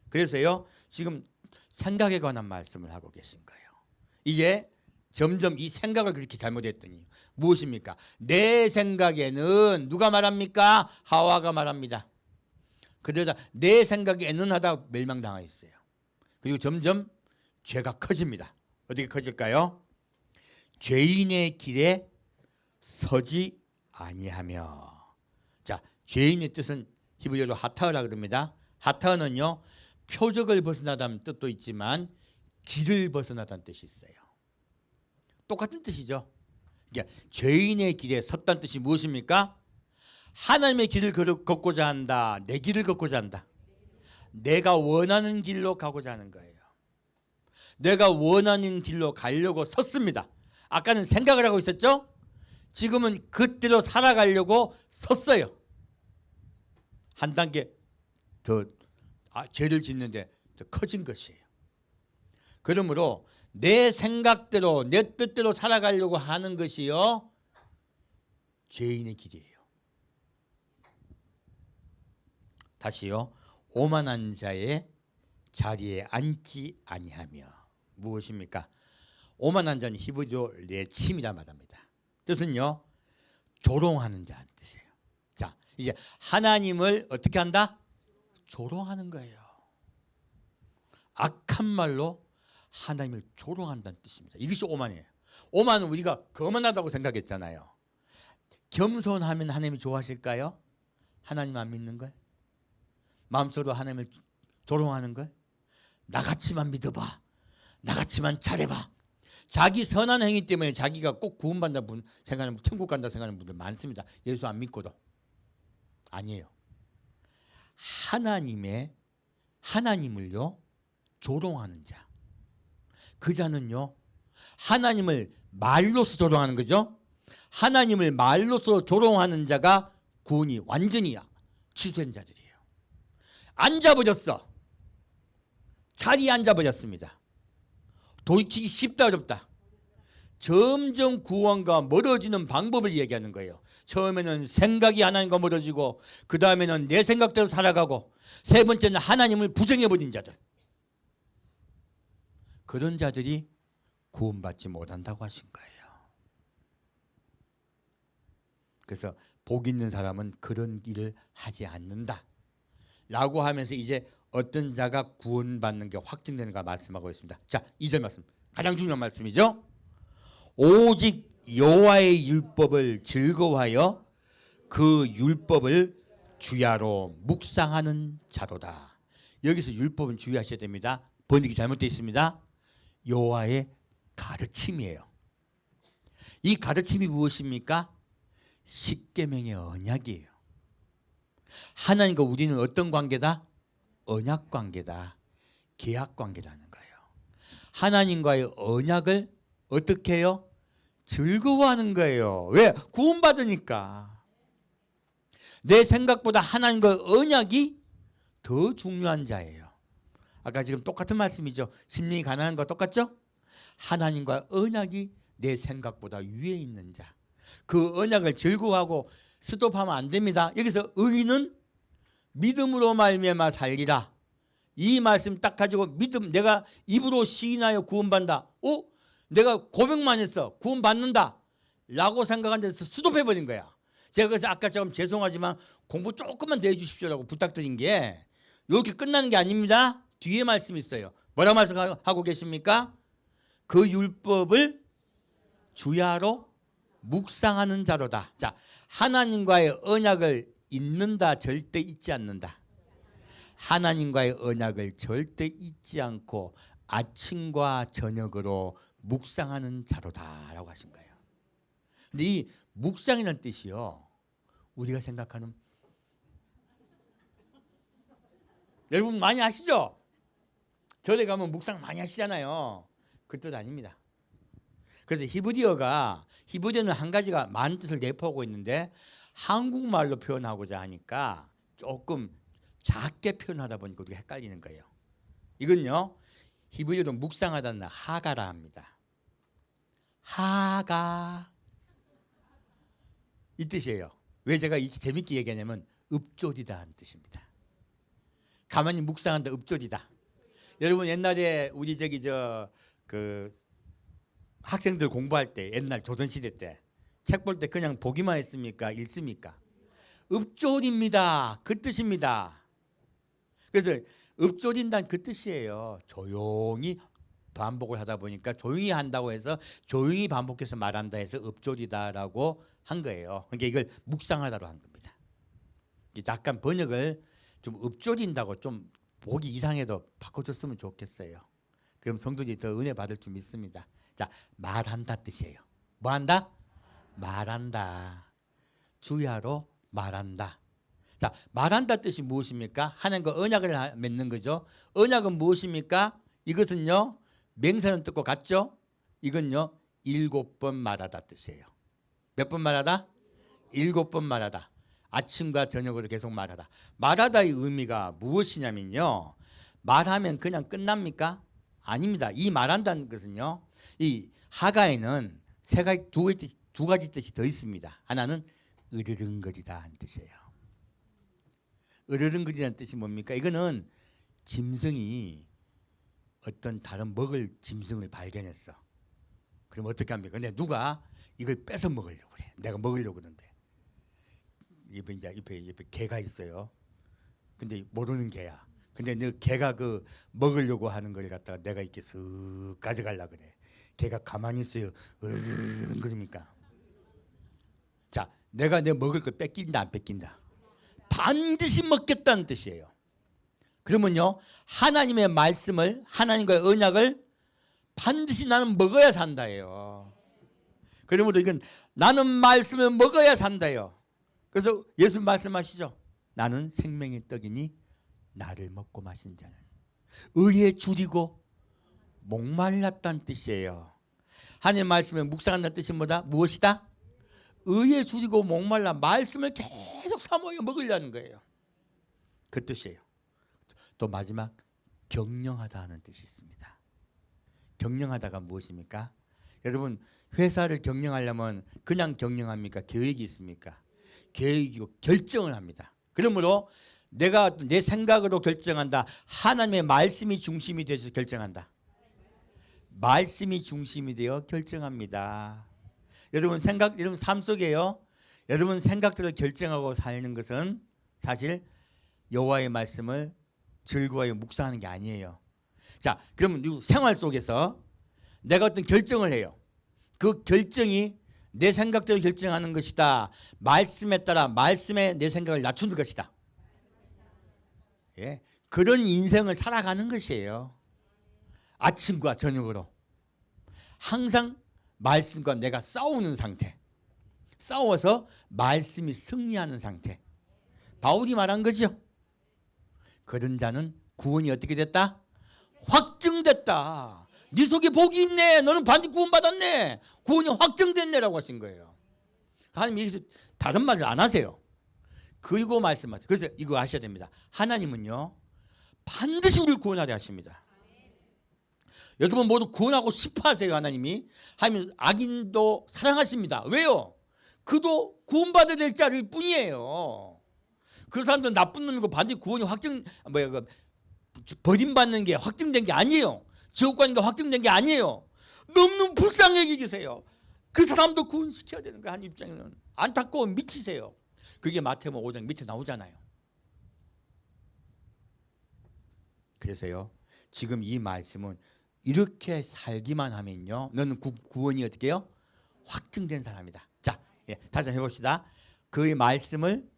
그래서요, 지금 생각에 관한 말씀을 하고 계신 거예요. 이제 점점 이 생각을 그렇게 잘못했더니 무엇입니까? 내 생각에는 누가 말합니까? 하와가 말합니다. 그러다 내 생각에는 하다 멸망당하였어요. 그리고 점점 죄가 커집니다. 어떻게 커질까요? 죄인의 길에 서지 아니하며. 자, 죄인의 뜻은 히브리어로 하타어라 그럽니다. 하타어는요, 표적을 벗어나다는 뜻도 있지만 길을 벗어나다는 뜻이 있어요. 똑같은 뜻이죠. 그러니까 죄인의 길에 섰다는 뜻이 무엇입니까? 하나님의 길을 걷고자 한다. 내 길을 걷고자 한다. 내가 원하는 길로 가고자 하는 거예요. 내가 원하는 길로 가려고 섰습니다. 아까는 생각을 하고 있었죠? 지금은 그대로 살아가려고 섰어요. 한 단계 더 죄를 짓는데 더 커진 것이에요. 그러므로 내 생각대로 내 뜻대로 살아가려고 하는 것이요, 죄인의 길이에요. 다시요, 오만한 자의 자리에 앉지 아니하며. 무엇입니까? 오만한 자는 히브리어로 레침이라 말합니다. 뜻은요, 조롱하는 자는 뜻이에요. 자, 이제 하나님을 어떻게 한다? 조롱하는 거예요. 악한 말로 하나님을 조롱한다는 뜻입니다. 이것이 오만이에요. 오만은 우리가 거만하다고 생각했잖아요. 겸손하면 하나님이 좋아하실까요? 하나님 안 믿는 걸? 마음속으로 하나님을 조롱하는 걸? 나같이만 믿어봐. 나같이만 잘해봐. 자기 선한 행위 때문에 자기가 꼭 구원받는다 생각하는, 천국 간다 생각하는 분들 많습니다. 예수 안 믿고도. 아니에요. 하나님을요, 조롱하는 자. 그 자는요, 하나님을 말로서 조롱하는 거죠. 하나님을 말로서 조롱하는 자가 구원이 완전히 취소된 자들이에요. 앉아버렸어. 자리에 앉아버렸습니다. 돌이키기 쉽다 어렵다? 점점 구원과 멀어지는 방법을 얘기하는 거예요. 처음에는 생각이 하나님과 멀어지고, 그 다음에는 내 생각대로 살아가고, 세 번째는 하나님을 부정해버린 자들. 그런 자들이 구원받지 못한다고 하신 거예요. 그래서 복 있는 사람은 그런 일을 하지 않는다 라고 하면서 이제 어떤 자가 구원받는 게 확증되는가 말씀하고 있습니다. 자, 2절 말씀, 가장 중요한 말씀이죠. 오직 여호와의 율법을 즐거워하여 그 율법을 주야로 묵상하는 자로다. 여기서 율법은 주의하셔야 됩니다. 번역이 잘못되어 있습니다. 여호와의 가르침이에요. 이 가르침이 무엇입니까? 십계명의 언약이에요. 하나님과 우리는 어떤 관계다? 언약 관계다. 계약 관계라는 거예요. 하나님과의 언약을 어떻게 해요? 즐거워하는 거예요. 왜? 구원받으니까. 내 생각보다 하나님과의 언약이 더 중요한 자예요. 아까 지금 똑같은 말씀이죠. 심령이 가난한 거 똑같죠? 하나님과 언약이 내 생각보다 위에 있는 자. 그 언약을 즐거워하고 스톱하면 안 됩니다. 여기서 의인은 믿음으로 말미암아 살리라. 이 말씀 딱 가지고 믿음, 내가 입으로 시인하여 구원받는다. 내가 고백만 했어. 구원받는다 라고 생각한 데서 스톱해버린 거야. 제가 그래서 아까처럼 죄송하지만 공부 조금만 더 해주십시오라고 부탁드린 게 이렇게 끝나는 게 아닙니다. 뒤에 말씀이 있어요. 뭐라고 말씀하고 계십니까? 그 율법을 주야로 묵상하는 자로다. 자, 하나님과의 언약을 잊는다, 절대 잊지 않는다. 하나님과의 언약을 절대 잊지 않고 아침과 저녁으로 묵상하는 자로다 라고 하신 거예요. 근데 이 묵상이라는 뜻이요, 우리가 생각하는, 여러분 많이 아시죠? 절에 가면 묵상 많이 하시잖아요. 그 뜻 아닙니다. 그래서 히브리어는 한 가지가 많은 뜻을 내포하고 있는데 한국말로 표현하고자 하니까 조금 작게 표현하다 보니까 우리가 헷갈리는 거예요. 이건요, 히브리어로 묵상하다는 하가라 합니다. 하가, 이 뜻이에요. 왜 제가 이렇게 재밌게 얘기하냐면 읍조리다 하는 뜻입니다. 가만히 묵상한다, 읍조리다. 여러분 옛날에 우리 그 학생들 공부할 때, 옛날 조선시대 때 책 볼 때 그냥 보기만 했습니까? 읽습니까? 읍조립니다. 그 뜻입니다. 그래서 읍조린다는 그 뜻이에요. 조용히 반복을 하다 보니까 조용히 한다고 해서 조용히 반복해서 말한다 해서 읍조리다라고 한 거예요. 그러니까 이걸 묵상하다로 한 겁니다. 약간 번역을 좀 읍조린다고 좀 보기 이상해도 바꿔줬으면 좋겠어요. 그럼 성도들이 더 은혜 받을 줄 믿습니다. 자, 말한다 뜻이에요. 뭐 한다? 말한다. 주야로 말한다. 자, 말한다 뜻이 무엇입니까? 하나님과 언약을 맺는 거죠. 언약은 무엇입니까? 이것은요, 맹세는 뜻과 같죠? 이건요, 7번 말하다 뜻이에요. 몇 번 말하다? 7번 말하다. 아침과 저녁으로 계속 말하다. 말하다의 의미가 무엇이냐면요, 말하면 그냥 끝납니까? 아닙니다. 이 말한다는 것은요, 이 하가에는 두 가지 뜻이 더 있습니다. 하나는 으르렁거리다 하는 뜻이에요. 으르렁거리다는 뜻이 뭡니까? 이거는 짐승이 어떤 다른 먹을 짐승을 발견했어. 그럼 어떻게 합니까? 근데 누가 이걸 뺏어 먹으려고 그래. 내가 먹으려고 그러는데 옆에 개가 있어요. 근데 모르는 개야. 근데 너 개가 그 먹으려고 하는 걸 갖다가 내가 이렇게 쓱 가져가려고 그래. 개가 가만히 있어요. 그러니까. 자, 내가 내 먹을 걸 뺏긴다 안 뺏긴다? 반드시 먹겠다는 뜻이에요. 그러면요, 하나님의 말씀을, 하나님과의 언약을 반드시 나는 먹어야 산다예요. 그러므로 이건 나는 말씀을 먹어야 산다요. 그래서 예수 말씀하시죠. 나는 생명의 떡이니 나를 먹고 마신 자는 의에 줄이고 목말랐다는 뜻이에요. 하나님 말씀에 묵상한다는 뜻이 뭐다? 무엇이다? 의에 줄이고 목말라, 말씀을 계속 사모하여 먹으려는 거예요. 그 뜻이에요. 또 마지막 경영하다 하는 뜻이 있습니다. 경영하다가 무엇입니까? 여러분, 회사를 경영하려면 그냥 경영합니까? 계획이 있습니까? 계획이고 결정을 합니다. 그러므로 내가 내 생각으로 결정한다. 하나님의 말씀이 중심이 되어서 결정한다. 말씀이 중심이 되어 결정합니다. 여러분 여러분 삶 속에요, 여러분 생각들을 결정하고 사는 것은 사실 여호와의 말씀을 즐거워하여 묵상하는 게 아니에요. 자, 그러면 생활 속에서 내가 어떤 결정을 해요. 그 결정이 내 생각대로 결정하는 것이다. 말씀에 따라 말씀에 내 생각을 낮추는 것이다. 예, 그런 인생을 살아가는 것이에요. 아침과 저녁으로 항상 말씀과 내가 싸우는 상태, 싸워서 말씀이 승리하는 상태. 바울이 말한 거죠. 그런 자는 구원이 어떻게 됐다? 확증됐다. 네 속에 복이 있네. 너는 반드시 구원받았네. 구원이 확정됐네라고 하신 거예요. 하나님 여기서 다른 말을 안 하세요. 그리고 말씀하세요. 그래서 이거 아셔야 됩니다. 하나님은요 반드시 우리를 구원하려 하십니다. 여러분 모두 구원하고 싶어 하세요. 하나님이. 하나님 악인도 사랑하십니다. 왜요? 그도 구원받아야 될 자일 뿐이에요. 그 사람들은 나쁜 놈이고 반드시 구원이 버림받는 게 확정된 게 아니에요. 지옥 가는 게 확정된 게 아니에요. 너무너무 불쌍히 여기세요. 그 사람도 구원시켜야 되는 거예요. 하나님 입장에는 안타까워 미치세요. 그게 마태복음 5장 밑에 나오잖아요. 그래서요 지금 이 말씀은 이렇게 살기만 하면요 너는 구원이 어떻게 해요? 확증된 사람이다. 자, 예, 다시 한번 해봅시다. 그 말씀을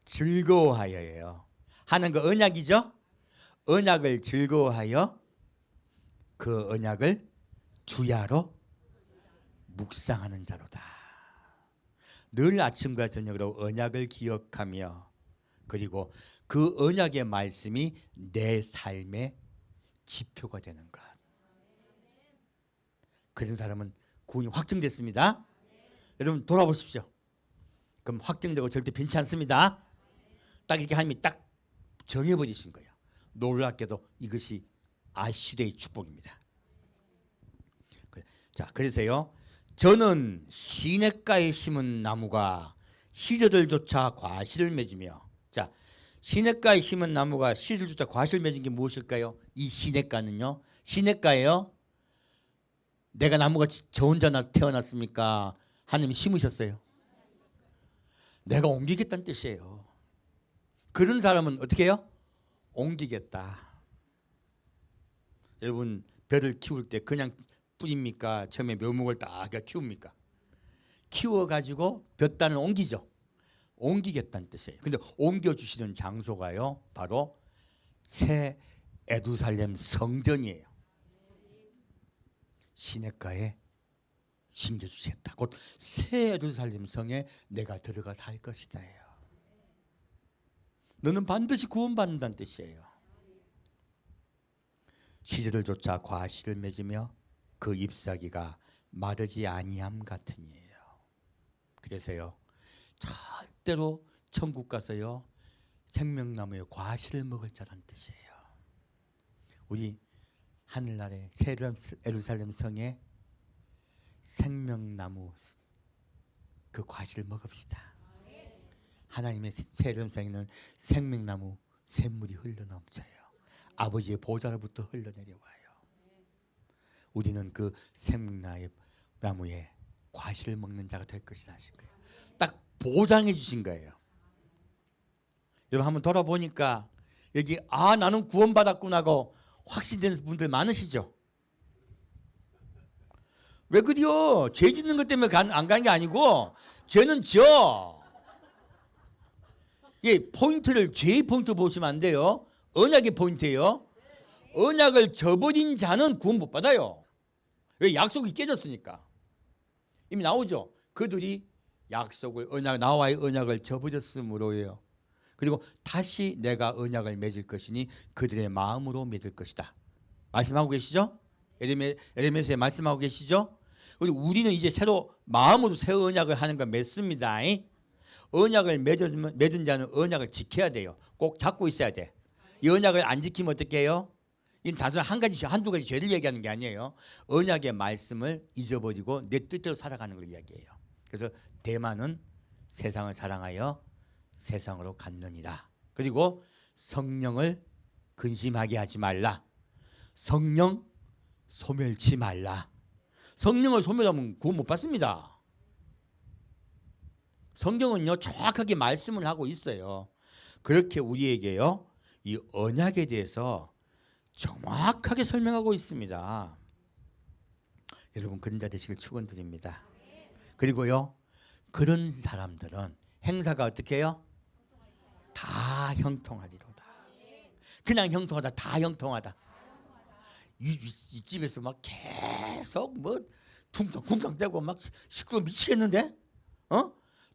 즐거워하여예요. 하는 거 언약이죠. 언약을 즐거워하여 그 언약을 주야로 묵상하는 자로다. 늘 아침과 저녁으로 언약을 기억하며 그리고 그 언약의 말씀이 내 삶의 지표가 되는 것. 그런 사람은 구원이 확정됐습니다. 여러분 돌아보십시오. 그럼 확정되고 절대 변치 않습니다. 딱 이렇게 하나님이 딱 정해버리신 거예요. 놀랍게도 이것이 아시리의 축복입니다. 자, 그래서요 저는 시냇가에 심은 나무가 시절을 쫓아 과실을 맺으며. 자, 시냇가에 심은 나무가 시절을 쫓아 과실을 맺은 게 무엇일까요? 이 시냇가는요 시냇가예요. 내가 나무가 저 혼자 태어났습니까? 하나님이 심으셨어요. 내가 옮기겠다는 뜻이에요. 그런 사람은 어떻게 해요? 옮기겠다. 여러분 벼를 키울 때 그냥 뿌립니까? 처음에 묘목을 딱 키웁니까? 키워가지고 볕단을 옮기죠. 옮기겠다는 뜻이에요. 근데 옮겨주시는 장소가요 바로 새 예루살렘 성전이에요. 시냇가에 심겨주셨다. 곧 새 예루살렘 성에 내가 들어가 살 것이다. 너는 반드시 구원받는다는 뜻이에요. 시절을 쫓아 과실을 맺으며 그 잎사귀가 마르지 아니함 같으니에요. 그래서요 절대로 천국 가서요 생명나무의 과실을 먹을 자란 뜻이에요. 우리 하늘나라의 새 예루살렘 성에 생명나무 그 과실을 먹읍시다. 하나님의 새 예루살렘에는 생명나무 샘물이 흘러넘쳐요. 아버지의 보좌로부터 흘러내려와요. 우리는 그 생명나무의 과실을 먹는 자가 될 것이다 하신 거예요. 딱 보장해 주신 거예요. 여러분 한번 돌아보니까 여기 나는 구원받았구나 하고 확신되는 분들 많으시죠? 왜 그래요? 죄 짓는 것 때문에 안 가는 게 아니고 죄는 지어. 이 포인트를 죄의 포인트 보시면 안 돼요. 언약의 포인트예요. 언약을 저버린 자는 구원 못 받아요. 왜? 약속이 깨졌으니까. 이미 나오죠. 그들이 약속을 나와의 언약을 저버렸으므로예요. 그리고 다시 내가 언약을 맺을 것이니 그들의 마음으로 맺을 것이다. 말씀하고 계시죠? 에레미야서에 말씀하고 계시죠? 우리는 이제 새로 마음으로 새 언약을 하는 걸 맺습니다. 언약을 맺은 자는 언약을 지켜야 돼요. 꼭 잡고 있어야 돼. 이 언약을 안 지키면 어떻게 해요? 이건 단순 한두 가지 죄를 얘기하는 게 아니에요. 언약의 말씀을 잊어버리고 내 뜻대로 살아가는 걸 이야기해요. 그래서 대만은 세상을 사랑하여 세상으로 갔느니라. 그리고 성령을 근심하게 하지 말라. 성령 소멸치 말라. 성령을 소멸하면 구원 못 받습니다. 성경은요 정확하게 말씀을 하고 있어요. 그렇게 우리에게요 이 언약에 대해서 정확하게 설명하고 있습니다. 여러분 그런 자 되시길 축원드립니다. 그리고요, 그런 사람들은 행사가 어떻게 해요? 다 형통하리로다. 그냥 형통하다, 다 형통하다. 이 집에서 막 계속 뭐 쿵쾅쿵쾅대고 막 시끄러워 미치겠는데?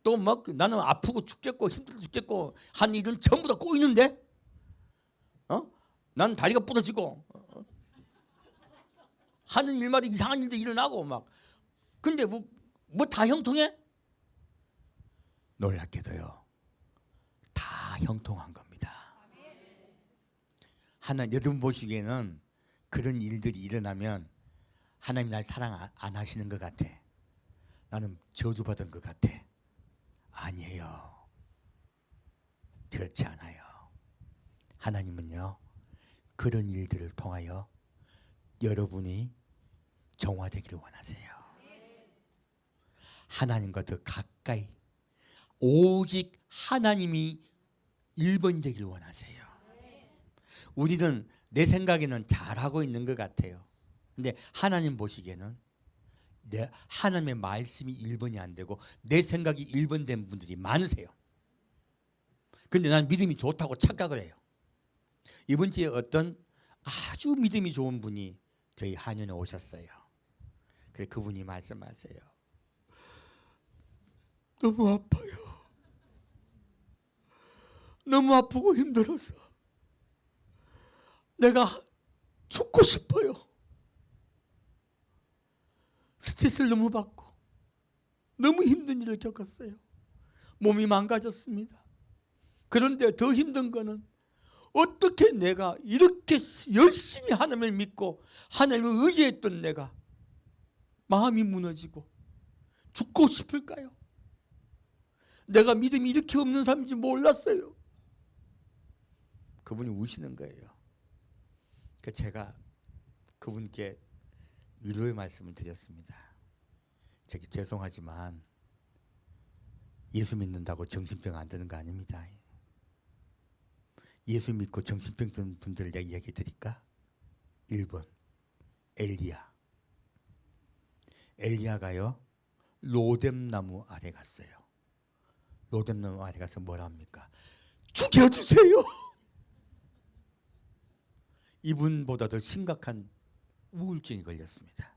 또 막 나는 아프고 죽겠고 힘들어 죽겠고 한 일은 전부 다 꼬이는데? 난 다리가 부러지고 하는 일마다 이상한 일도 일어나고 막. 근데 뭐 다 형통해? 놀랍게도요, 다 형통한 겁니다. 하나님, 여러분 보시기에는 그런 일들이 일어나면 하나님 날 사랑 안 하시는 것 같아. 나는 저주받은 것 같아. 아니에요. 그렇지 않아요. 하나님은요, 그런 일들을 통하여 여러분이 정화되기를 원하세요. 하나님과 더 가까이, 오직 하나님이 1번 되기를 원하세요. 우리는 내 생각에는 잘하고 있는 것 같아요. 근데 하나님 보시기에는 하나님의 말씀이 1번이 안 되고 내 생각이 1번 된 분들이 많으세요. 근데 난 믿음이 좋다고 착각을 해요. 이번 주에 어떤 아주 믿음이 좋은 분이 저희 한연에 오셨어요. 그래서 그분이 말씀하세요. 너무 아파요. 너무 아프고 힘들어서 내가 죽고 싶어요. 스트레스를 너무 받고 너무 힘든 일을 겪었어요. 몸이 망가졌습니다. 그런데 더 힘든 거는 어떻게 내가 이렇게 열심히 하나님을 믿고 하나님을 의지했던 내가 마음이 무너지고 죽고 싶을까요? 내가 믿음이 이렇게 없는 사람인지 몰랐어요. 그분이 우시는 거예요. 그래서 제가 그분께 위로의 말씀을 드렸습니다. 저기 죄송하지만 예수 믿는다고 정신병 안 드는 거 아닙니다. 예수 믿고 정신병 드는 분들을 내가 이야기 드릴까? 1번 엘리야. 엘리야가요, 로뎀나무 아래 갔어요. 로뎀나무 아래 가서 뭐라 합니까? 죽여주세요. 이분보다 더 심각한 우울증이 걸렸습니다.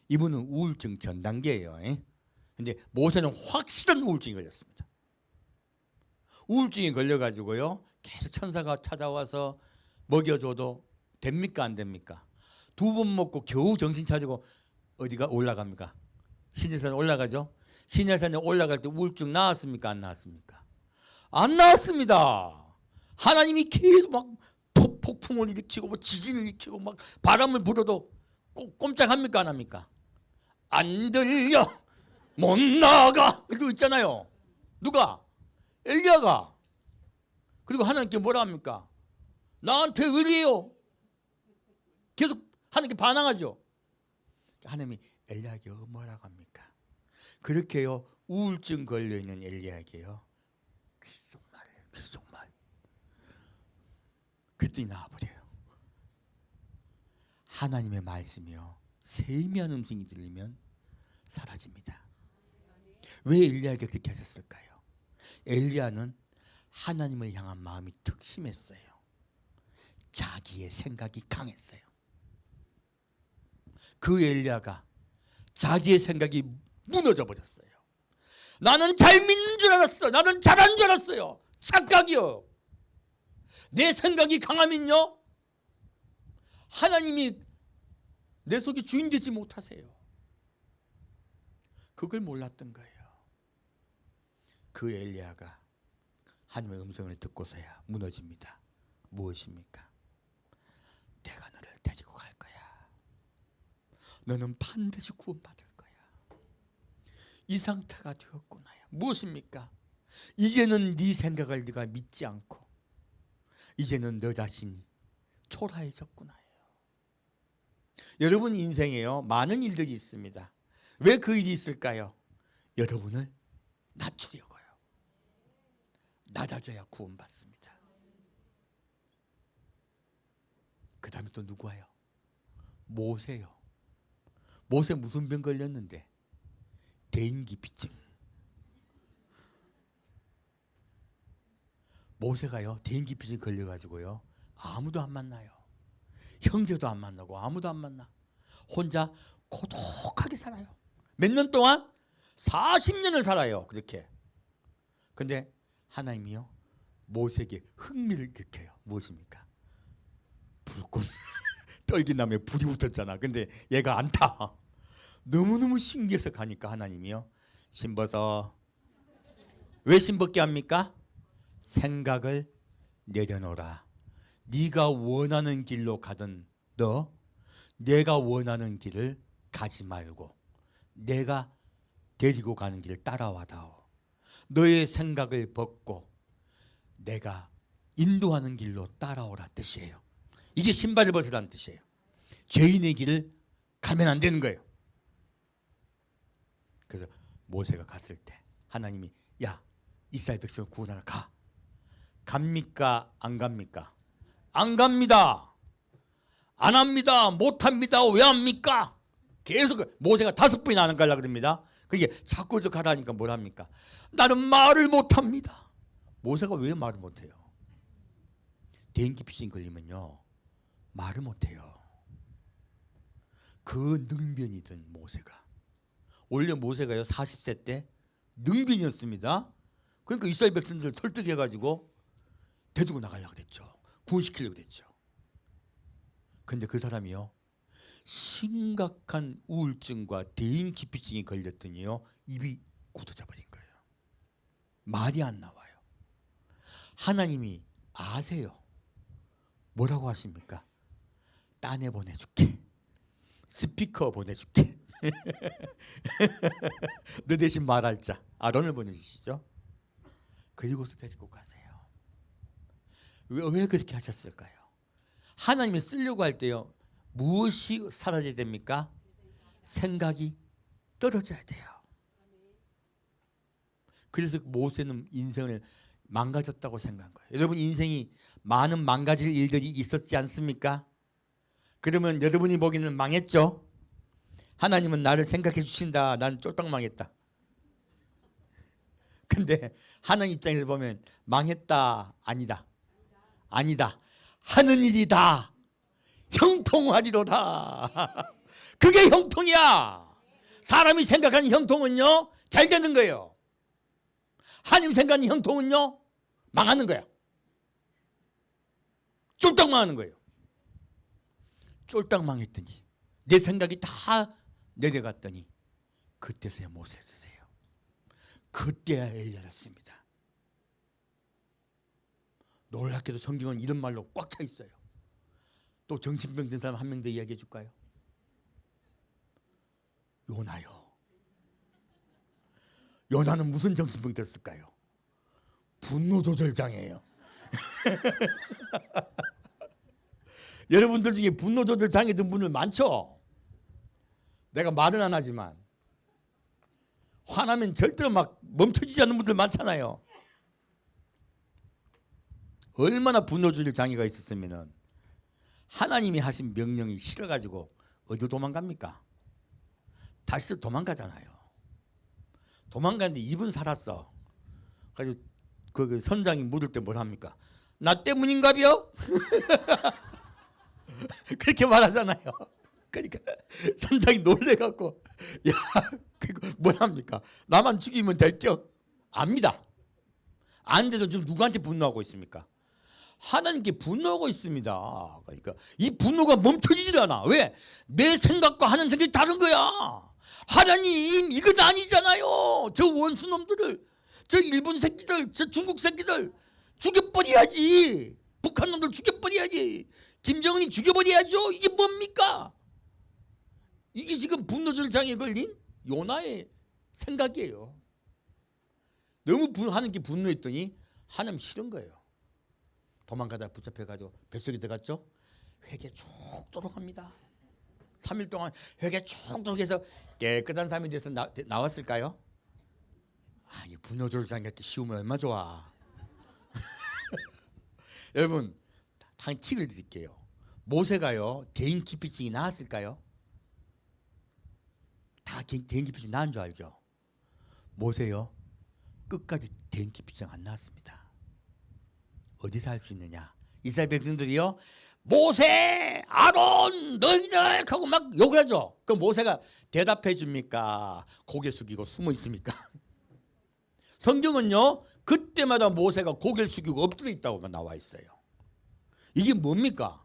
이분은 우울증 전 단계예요. 근데 모세는 확실한 우울증이 걸렸습니다. 우울증이 걸려가지고요, 계속 천사가 찾아와서 먹여줘도 됩니까 안 됩니까? 2번 먹고 겨우 정신 차리고 어디가 올라갑니까? 시내산에 올라가죠. 시내산에 올라갈 때 우울증 나왔습니까 안 나왔습니까? 안 나왔습니다. 하나님이 계속 막 폭풍을 일으키고 뭐 지진을 일으키고 막 바람을 불어도 꼼짝합니까 안 합니까? 안 들려, 못 나가, 이거 있잖아요. 누가? 엘리야가. 그리고 하나님께 뭐라 합니까? 나한테 의뢰요. 계속 하나님께 반항하죠. 하나님이 엘리야에게 뭐라고 합니까? 그렇게요, 우울증 걸려있는 엘리야에게요, 귓속말이에요. 귓속말. 그랬더니 나와버려요. 하나님의 말씀이요, 세미한 음성이 들리면 사라집니다. 왜 엘리야에게 그렇게 하셨을까요? 엘리야는 하나님을 향한 마음이 특심했어요. 자기의 생각이 강했어요. 그 엘리야가 자기의 생각이 무너져 버렸어요. 나는 잘 믿는 줄 알았어. 나는 잘한 줄 알았어요. 착각이요. 내 생각이 강하면요, 하나님이 내 속에 주인 되지 못하세요. 그걸 몰랐던 거예요. 그 엘리야가 하나님의 음성을 듣고서야 무너집니다. 무엇입니까? 내가 너를 데리고 갈 거야. 너는 반드시 구원받을 거야. 이 상태가 되었구나요. 무엇입니까? 이제는 네 생각을 네가 믿지 않고 이제는 너 자신이 초라해졌구나요. 여러분 인생에요, 많은 일들이 있습니다. 왜 그 일이 있을까요? 여러분을 낮추려고요. 낮아져야 구원받습니다. 그 다음에 또 누구예요? 모세요. 모세 무슨 병 걸렸는데 대인기피증. 모세가요 대인기피증 걸려가지고요 아무도 안 만나요. 형제도 안 만나고 아무도 안 만나. 혼자 고독하게 살아요. 몇 년 동안? 40년을 살아요. 그렇게. 근데 하나님이요 모세에게 흥미를 느껴요. 무엇입니까? 불꽃 떨기나무에 불이 붙었잖아. 근데 얘가 안 타. 너무너무 신기해서 가니까 하나님이요 신벗어. 왜 신벗게 합니까? 생각을 내려놓으라. 네가 원하는 길로 가든 너 내가 원하는 길을 가지 말고 내가 데리고 가는 길을 따라와다오. 너의 생각을 벗고 내가 인도하는 길로 따라오라 뜻이에요. 이게 신발을 벗으라는 뜻이에요. 죄인의 길을 가면 안 되는 거예요. 그래서 모세가 갔을 때 하나님이 야 이스라엘 백성을 구원하러 가. 갑니까? 안 갑니까? 안 갑니다. 안 합니다. 못 합니다. 왜 합니까? 계속 모세가 5번이나 안 가려고 그럽니다. 그게 자꾸 가라니까 뭘 합니까? 나는 말을 못 합니다. 모세가 왜 말을 못 해요? 대인기피증 걸리면요 말을 못 해요. 그 능변이던 모세가 원래 모세가요 40세 때 능변이었습니다. 그러니까 이스라엘 백성들을 설득해가지고 데리고 나가려고 그랬죠. 구원시키려고 그랬죠. 근데 그 사람이요 심각한 우울증과 대인기피증이 걸렸더니요 입이 굳어져 버린 거예요. 말이 안 나와요. 하나님이 아세요. 뭐라고 하십니까? 딴에 보내줄게. 스피커 보내줄게. 너 대신 말할 자 아론을 보내주시죠. 그리고서 데리고 가세요. 왜 그렇게 하셨을까요? 하나님이 쓰려고 할 때요 무엇이 사라져야 됩니까? 생각이 떨어져야 돼요. 그래서 모세는 인생을 망가졌다고 생각한 거예요. 여러분 인생이 많은 망가질 일들이 있었지 않습니까? 그러면 여러분이 보기에는 망했죠. 하나님은 나를 생각해 주신다. 난 쫄딱 망했다. 근데 하나님 입장에서 보면 망했다 아니다. 아니다. 하는 일이다. 형통하리로다. 그게 형통이야. 사람이 생각하는 형통은요 잘 되는 거예요. 하나님 생각하는 형통은요 망하는 거야. 쫄딱 망하는 거예요. 쫄딱 망했더니 내 생각이 다 내려갔더니 그때서야 모세 쓰세요. 그때야 엘리야였습니다. 놀랍게도 성경은 이런 말로 꽉 차 있어요. 또 정신병 든 사람 한 명 더 이야기해 줄까요? 요나요. 요나는 무슨 정신병 됐을까요? 분노조절장애예요. 여러분들 중에 분노조절장애 든 분들 많죠? 내가 말은 안 하지만 화나면 절대로 막 멈춰지지 않는 분들 많잖아요. 얼마나 분노조절장애가 있었으면 하나님이 하신 명령이 싫어가지고 어디로 도망갑니까? 다시 도망가잖아요. 도망가는데 2분 살았어. 그래서 그 선장이 물을 때 뭘 합니까? 나 때문인가벼? 그렇게 말하잖아요. 그러니까 선장이 놀래갖고 야 뭘 합니까? 나만 죽이면 될겨? 압니다. 아는데도 지금 누구한테 분노하고 있습니까? 하나님께 분노하고 있습니다. 그러니까 이 분노가 멈춰지질 않아. 왜? 내 생각과 하는 생각이 다른 거야. 하나님 이건 아니잖아요. 저 원수놈들을, 저 일본 새끼들, 저 중국 새끼들 죽여버려야지. 북한 놈들 죽여버려야지. 김정은이 죽여버려야죠. 이게 뭡니까? 이게 지금 분노절장에 걸린 요나의 생각이에요. 너무 하나님께 분노했더니 하나님 싫은 거예요. 도망가다 붙잡혀가지고 뱃속에 들어갔죠. 회개 죽도록 합니다. 3일 동안 회개 죽도록 해서 깨끗한 삶이 돼서 나왔을까요? 아, 이 분노절장에 쉬우면 얼마나 좋아. 여러분 한 팁을 드릴게요. 모세가요 대인기피증이 나았을까요? 다 대인기피증 나은 줄 알죠? 모세요 끝까지 대인기 비청 안 나왔습니다. 어디서 할 수 있느냐? 이스라엘 백성들이요 모세, 아론, 너희들 하고 막 욕을 하죠. 그럼 모세가 대답해 줍니까? 고개 숙이고 숨어 있습니까? 성경은요 그때마다 모세가 고개를 숙이고 엎드려 있다고만 나와 있어요. 이게 뭡니까?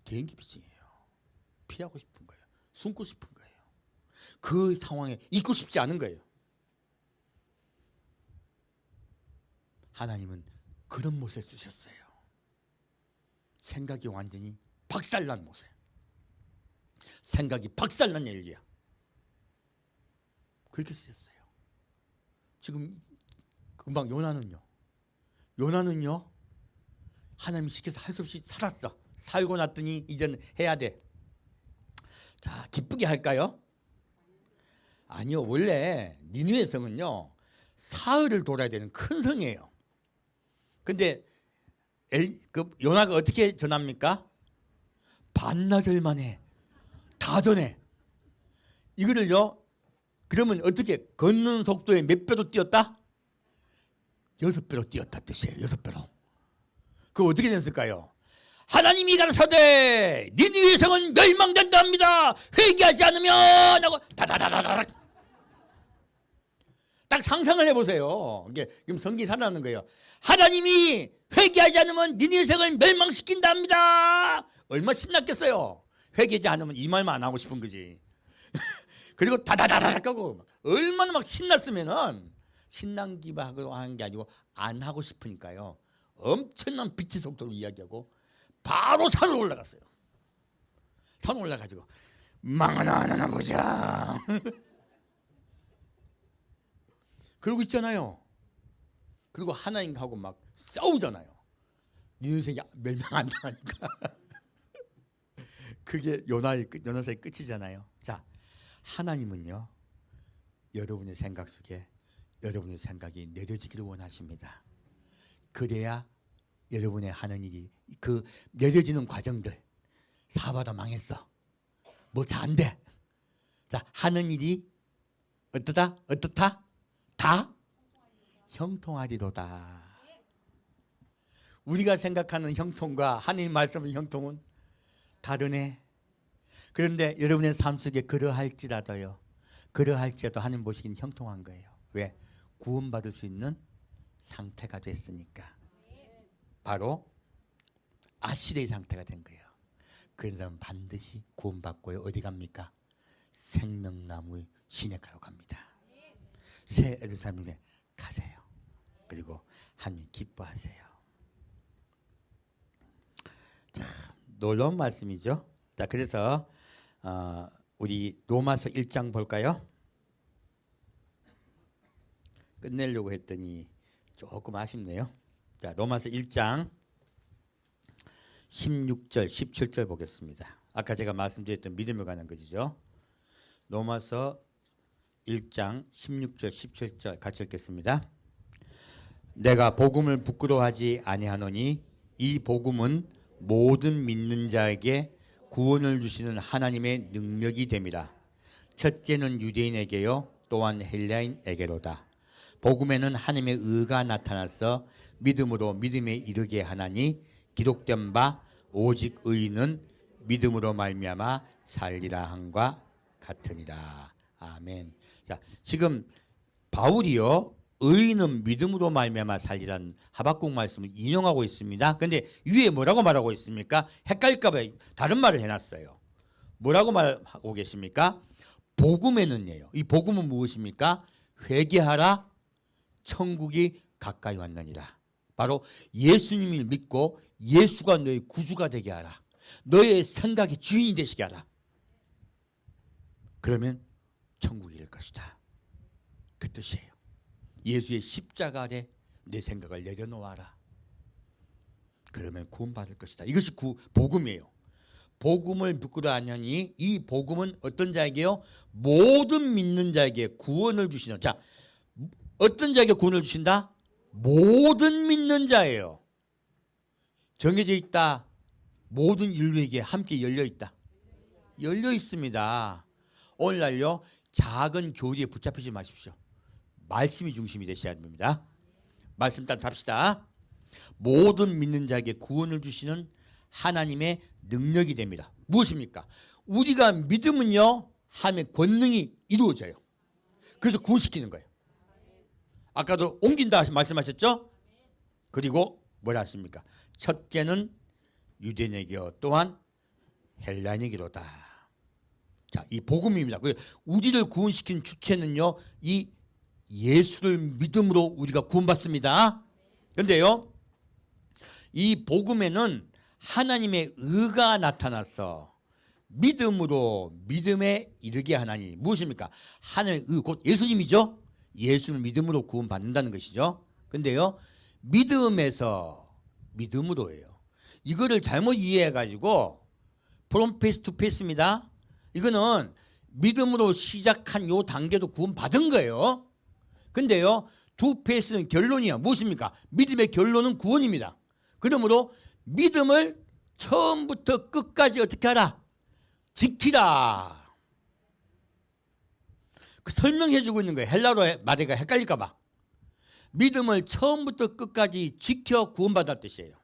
대인기 비청이에요. 피하고 싶은 거예요. 숨고 싶은 거예요. 그 상황에 있고 싶지 않은 거예요. 하나님은 그런 모세 쓰셨어요. 생각이 완전히 박살난 모세. 생각이 박살난 엘리야. 그렇게 쓰셨어요. 지금 금방 요나는요 하나님이 시켜서 할 수 없이 살았어. 살고 났더니 이제는 해야 돼. 자, 기쁘게 할까요? 아니요. 원래 니느웨 성은요 사흘을 돌아야 되는 큰 성이에요. 근데 요나가 어떻게 전합니까? 반나절 만에 다 전해. 이거를요 그러면 어떻게 걷는 속도에 몇 배로 뛰었다? 6배로 뛰었다 뜻이에요. 6배로. 그거 어떻게 됐을까요? 하나님이 가라사대 니느웨 성은 멸망된다 합니다. 회개하지 않으면 하고 다다다다다. 딱 상상을 해보세요. 이게 지금 성경이 살아나는 거예요. 하나님이 회개하지 않으면 니느웨 성을 멸망시킨다 합니다. 얼마나 신났겠어요. 회개하지 않으면 이 말만 안 하고 싶은 거지. 그리고 다다다닥 하고 얼마나 막 신났으면은 신난 기하고 하는 게 아니고 안 하고 싶으니까요. 엄청난 빛의 속도로 이야기하고 바로 산으로 올라갔어요. 산 올라가지고 망하나 안 하나 보자. 그러고 있잖아요. 그리고 하나님하고 막 싸우잖아요. 네 인생이 멸망 안 당하니까. 그게 요나서의 끝이잖아요. 자, 하나님은요 여러분의 생각 속에 여러분의 생각이 내려지기를 원하십니다. 그래야 여러분의 하는 일이 그 내려지는 과정들 사바다 망했어. 뭐 잘 안 돼. 자, 하는 일이 어떻다? 다 형통하리로다. 우리가 생각하는 형통과 하나님 말씀의 형통은 다르네. 그런데 여러분의 삶 속에 그러할지라도 하나님 보시기엔 형통한 거예요. 왜? 구원받을 수 있는 상태가 됐으니까. 바로 아시리의 상태가 된 거예요. 그런 사람은 반드시 구원받고요. 어디 갑니까? 생명나무의 시냇가로 갑니다. 새 예루살렘에 가세요. 그리고 하나님 기뻐하세요. 자, 놀라운 말씀이죠. 자, 그래서 우리 로마서 1장 볼까요? 끝내려고 했더니 조금 아쉽네요. 자, 로마서 1장 16절 17절 보겠습니다. 아까 제가 말씀드렸던 믿음에 관한 것이죠. 로마서 1장 16절 17절 같이 읽겠습니다. 내가 복음을 부끄러워하지 아니하노니 이 복음은 모든 믿는 자에게 구원을 주시는 하나님의 능력이 됨이라. 첫째는 유대인에게요 또한 헬라인에게로다. 복음에는 하나님의 의가 나타나서 믿음으로 믿음에 이르게 하나니 기록된 바 오직 의인은 믿음으로 말미암아 살리라 함과 같으니라. 아멘. 자, 지금 바울이요 의인은 믿음으로 말미암아 살리라는 하박국 말씀을 인용하고 있습니다. 그런데 위에 뭐라고 말하고 있습니까? 헷갈릴까 봐 다른 말을 해놨어요. 뭐라고 말하고 계십니까? 복음에는요. 이 복음은 무엇입니까? 회개하라 천국이 가까이 왔느니라. 바로 예수님을 믿고 예수가 너의 구주가 되게 하라. 너의 생각의 주인이 되시게 하라. 그러면 천국이 될 것이다. 그 뜻이에요. 예수의 십자가 아래 내 생각을 내려놓아라. 그러면 구원받을 것이다. 이것이 복음이에요. 복음을 부끄러워하냐니 이 복음은 어떤 자에게요? 모든 믿는 자에게 구원을 주시는. 자, 어떤 자에게 구원을 주신다? 모든 믿는 자예요. 정해져 있다. 모든 인류에게 함께 열려 있다. 열려 있습니다. 오늘날요 작은 교리에 붙잡히지 마십시오. 말씀이 중심이 되셔야 됩니다. 말씀 따라 합시다. 모든 믿는 자에게 구원을 주시는 하나님의 능력이 됩니다. 무엇입니까? 우리가 믿으면요 하나님의 권능이 이루어져요. 그래서 구원시키는 거예요. 아까도 옮긴다 말씀하셨죠? 그리고 뭐라 하십니까? 첫째는 유대인에게 또한 헬라인에게로다. 자, 이 복음입니다. 우리를 구원시킨 주체는요 이 예수를 믿음으로 우리가 구원받습니다. 그런데요 이 복음에는 하나님의 의가 나타나서 믿음으로 믿음에 이르게 하나니 무엇입니까? 하나님의 의, 곧 예수님이죠. 예수를 믿음으로 구원받는다는 것이죠. 그런데요 믿음에서 믿음으로예요. 이거를 잘못 이해해가지고 from faith to faith입니다. 이거는 믿음으로 시작한 요 단계도 구원받은 거예요. 근데요 to faith는 결론이야. 무엇입니까? 믿음의 결론은 구원입니다. 그러므로 믿음을 처음부터 끝까지 어떻게 하라? 지키라. 설명해 주고 있는 거예요. 헬라로 말해가 헷갈릴까 봐. 믿음을 처음부터 끝까지 지켜 구원받았 뜻이에요.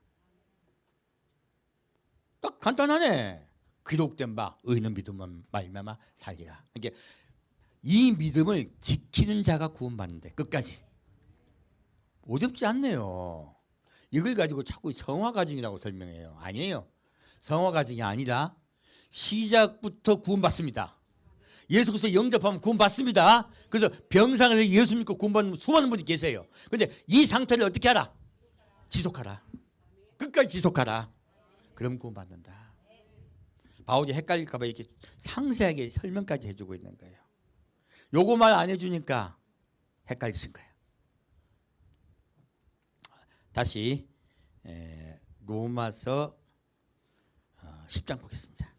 딱 간단하네. 기록된 바 의인은 믿음만 말미암아 살리라. 그러니까 이 믿음을 지키는 자가 구원받는데 끝까지. 어렵지 않네요. 이걸 가지고 자꾸 성화과정이라고 설명해요. 아니에요. 성화과정이 아니라 시작부터 구원받습니다. 예수 그리스도 영접하면 구원받습니다. 그래서 병상에서 예수 믿고 구원받는 수많은 분이 계세요. 그런데 이 상태를 어떻게 하라? 지속하라. 끝까지 지속하라. 그럼 구원받는다. 바울이 헷갈릴까 봐 이렇게 상세하게 설명까지 해주고 있는 거예요. 요거 말 안 해주니까 헷갈리신 거예요. 다시 로마서 10장 보겠습니다.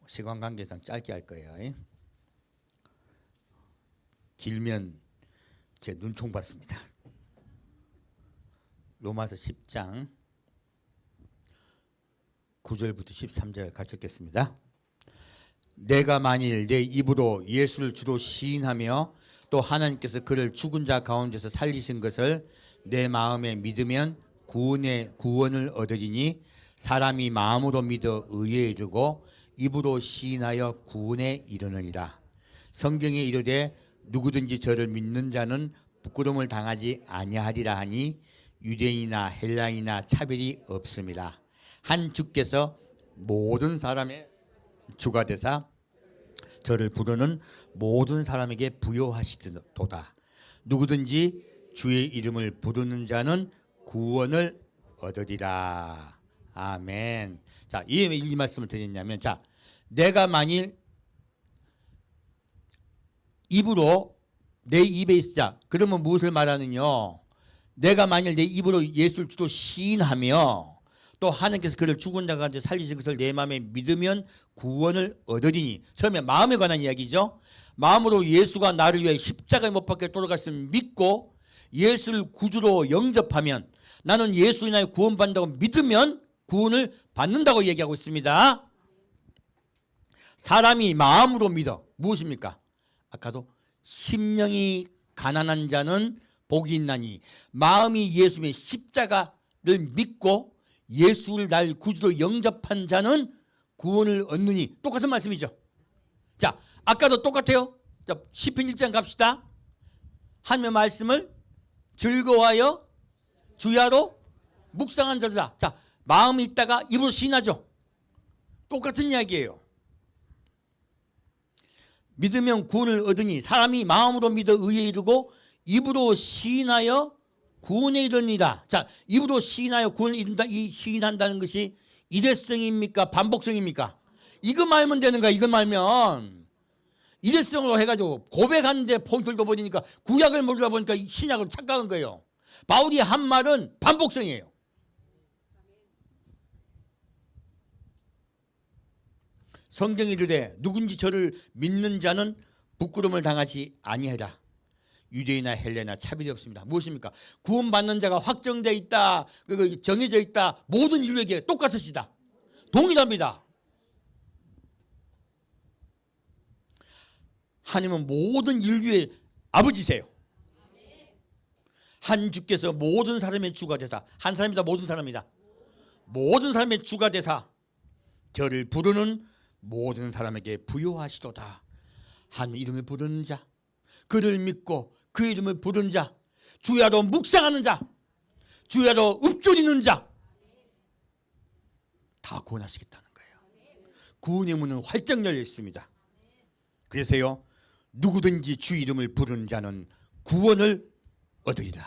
시간 관계상 짧게 할 거예요. 길면 제 눈총 받습니다. 로마서 10장 9절부터 13절 같이 읽겠습니다. 내가 만일 내 입으로 예수를 주로 시인하며 또 하나님께서 그를 죽은 자 가운데서 살리신 것을 내 마음에 믿으면 구원을 얻으리니 사람이 마음으로 믿어 의에 이르고 입으로 시인하여 구원에 이르느니라. 성경에 이르되 누구든지 저를 믿는 자는 부끄러움을 당하지 아니하리라 하니 유대인이나 헬라인이나 차별이 없음이라. 한 주께서 모든 사람의 주가 되사 저를 부르는 모든 사람에게 부여하시도다. 누구든지 주의 이름을 부르는 자는 구원을 얻으리라. 아멘. 자, 이 말씀을 드렸냐면, 자, 내가 만일 입으로 내 입에 있자. 그러면 무엇을 말하느냐? 내가 만일 내 입으로 예수를 주로 시인하며 또 하나님께서 그를 죽은 자 가운데 살리신 것을 내 마음에 믿으면 구원을 얻으리니. 처음에 마음에 관한 이야기죠. 마음으로 예수가 나를 위해 십자가에 못 박혀 돌아갔음을 믿고 예수를 구주로 영접하면 나는 예수 인하여 구원받는다고 믿으면 구원을 받는다고 얘기하고 있습니다. 사람이 마음으로 믿어. 무엇입니까? 아까도 심령이 가난한 자는 복이 있나니 마음이 예수의 십자가를 믿고 예수를 날 구주로 영접한 자는 구원을 얻느니. 똑같은 말씀이죠. 자, 아까도 똑같아요. 자, 시편 1장 갑시다. 하나님의 말씀을 즐거워하여 주야로 묵상한 자다. 자, 마음이 있다가 입으로 시인하죠. 똑같은 이야기예요. 믿으면 구원을 얻으니 사람이 마음으로 믿어 의에 이르고 입으로 시인하여 구원에 이르니라. 자, 입으로 시인하여 구원에 이른다. 이 시인한다는 것이 일회성입니까? 반복성입니까? 이거 말면 되는 거야. 이거 말면. 일회성으로 해가지고 고백하는데 포인트를 둬버리니까 구약을 모르다 보니까 신약을 착각한 거예요. 바울이 한 말은 반복성이에요. 성경이 이르되 누군지 저를 믿는 자는 부끄러움을 당하지 아니하리라. 유대인이나 헬레나 차별이 없습니다. 무엇입니까? 구원받는 자가 확정되어 있다, 정해져 있다. 모든 인류에게 똑같으시다. 동일합니다. 하나님은 모든 인류의 아버지세요. 한 주께서 모든 사람의 주가 되사, 한 사람이다 모든 사람이다. 모든 사람의 주가 되사 저를 부르는 모든 사람에게 부요하시도다. 하나님 이름을 부르는 자, 그를 믿고 그 이름을 부르는 자, 주야로 묵상하는 자, 주야로 읊조리는 자, 다 구원하시겠다는 거예요. 구원의 문은 활짝 열려 있습니다. 그래서요, 누구든지 주 이름을 부르는 자는 구원을 얻으리라.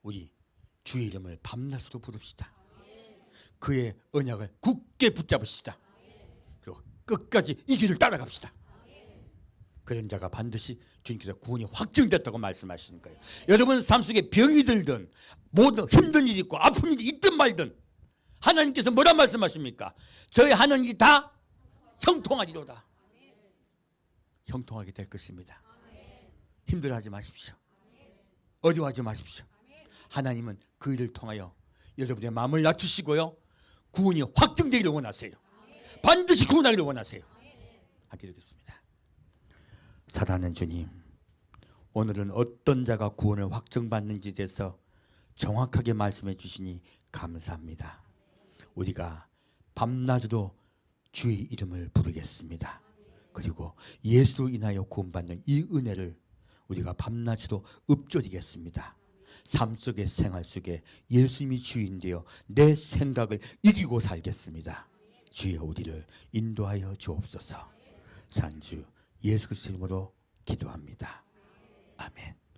우리 주의 이름을 밤낮으로 부릅시다. 그의 언약을 굳게 붙잡으시다. 그리고 끝까지 이 길을 따라갑시다. 그런 자가 반드시 주님께서 구원이 확정됐다고 말씀하시는 거예요. 여러분 삶 속에 병이 들든 모든 힘든 일이 있고 아픈 일이 있든 말든 하나님께서 뭐라 말씀하십니까? 저희 하는 일이 다 형통하리로다. 형통하게 될 것입니다. 힘들어하지 마십시오. 어려워하지 마십시오. 하나님은 그 일을 통하여 여러분의 마음을 낮추시고요, 구원이 확정되기를 원하세요. 반드시 구원하기를 원하세요. 하게 되겠습니다. 사랑하는 주님, 오늘은 어떤 자가 구원을 확정받는지에 대해서 정확하게 말씀해 주시니 감사합니다. 우리가 밤낮으로 주의 이름을 부르겠습니다. 그리고 예수로 인하여 구원받는 이 은혜를 우리가 밤낮으로 읊조리겠습니다. 삶 속의 생활 속에 예수님이 주인되어 내 생각을 이기고 살겠습니다. 주여 우리를 인도하여 주옵소서. 산주 예수 그리스도 이름으로 기도합니다. 아멘.